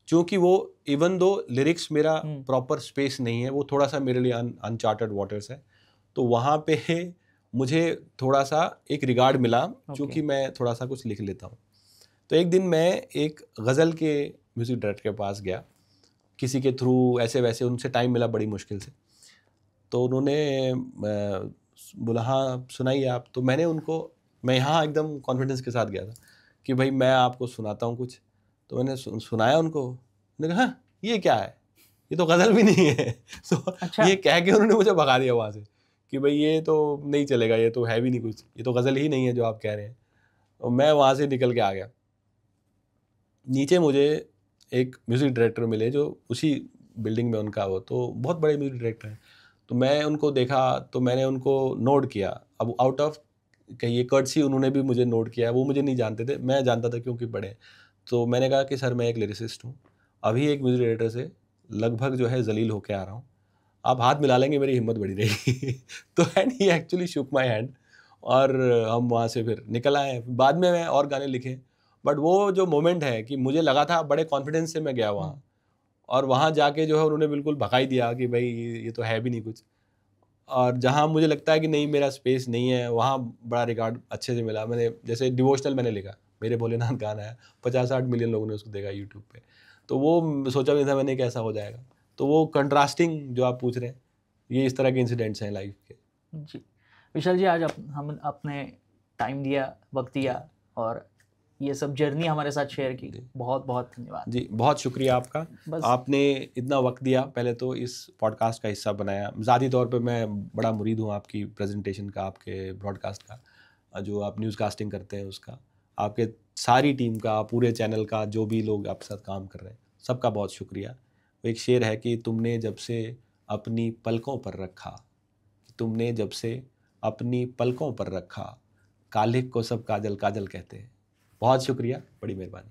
क्योंकि वो इवन दो लिरिक्स मेरा प्रॉपर स्पेस नहीं है, वो थोड़ा सा मेरे लिए अनचार्टेड वाटर्स है, तो वहाँ पे मुझे थोड़ा सा एक रिगार्ड मिला, क्योंकि मैं थोड़ा सा कुछ लिख लेता हूँ। तो एक दिन मैं एक गज़ल के म्यूज़िक डायरेक्टर के पास गया, किसी के थ्रू, ऐसे वैसे उनसे टाइम मिला बड़ी मुश्किल से, तो उन्होंने बोला हाँ सुनाइए आप। तो मैंने उनको, मैं यहाँ एकदम कॉन्फिडेंस के साथ गया था कि भाई मैं आपको सुनाता हूँ कुछ, तो मैंने सुनाया उनको, उन्होंने कहा हाँ ये क्या है, ये तो गज़ल भी नहीं है। तो अच्छा। ये कह के उन्होंने मुझे भगा दिया वहाँ से कि भाई ये तो नहीं चलेगा, ये तो है भी नहीं कुछ, ये तो गज़ल ही नहीं है जो आप कह रहे हैं। और मैं वहाँ से निकल के आ गया। नीचे मुझे एक म्यूज़िक डायरेक्टर मिले जो उसी बिल्डिंग में उनका, वो तो बहुत बड़े म्यूज़िक डायरेक्टर हैं। तो मैं उनको देखा, तो मैंने उनको नोट किया। अब आउट ऑफ कहिए कर्टसी उन्होंने भी मुझे नोट किया, वो मुझे नहीं जानते थे, मैं जानता था क्योंकि बड़े। तो मैंने कहा कि सर मैं एक लिरिसिस्ट हूँ, अभी एक म्यूज़िक डायरेक्टर से लगभग जो है जलील होके आ रहा हूँ, आप हाथ मिला लेंगे मेरी हिम्मत बड़ी रहेगी। तो and he actually shook my hand, और हम वहाँ से फिर निकल आए। बाद में मैं और गाने लिखे, बट वो जो मोमेंट है कि मुझे लगा था, बड़े कॉन्फिडेंस से मैं गया वहाँ, और वहाँ जाके जो है उन्होंने बिल्कुल भगा ही दिया कि भाई ये तो है भी नहीं कुछ। और जहाँ मुझे लगता है कि नहीं मेरा स्पेस नहीं है, वहाँ बड़ा रिकॉर्ड अच्छे से मिला। मैंने जैसे डिवोशनल मैंने लिखा, मेरे भोलेनाथ गाना है, 50-60 मिलियन लोगों ने उसको देखा यूट्यूब पे, तो वो सोचा भी नहीं था मैंने कि ऐसा हो जाएगा। तो वो कंट्रास्टिंग जो आप पूछ रहे हैं, ये इस तरह के इंसिडेंट्स हैं लाइफ के। जी विशाल जी, आज हम अपने टाइम दिया, वक्त दिया, और ये सब जर्नी हमारे साथ शेयर की, बहुत बहुत धन्यवाद। जी बहुत शुक्रिया आपका, आपने इतना वक्त दिया, पहले तो इस पॉडकास्ट का हिस्सा बनाया। ज़ाती तौर पे मैं बड़ा मुरीद हूँ आपकी प्रेजेंटेशन का, आपके ब्रॉडकास्ट का, जो आप न्यूज़ कास्टिंग करते हैं उसका, आपके सारी टीम का, पूरे चैनल का, जो भी लोग आपके साथ काम कर रहे हैं, सबका बहुत शुक्रिया। एक शेर है कि तुमने जब से अपनी पलकों पर रखा, तुमने जब से अपनी पलकों पर रखा, कालिक को सब काजल काजल कहते हैं। बहुत शुक्रिया, बड़ी मेहरबानी।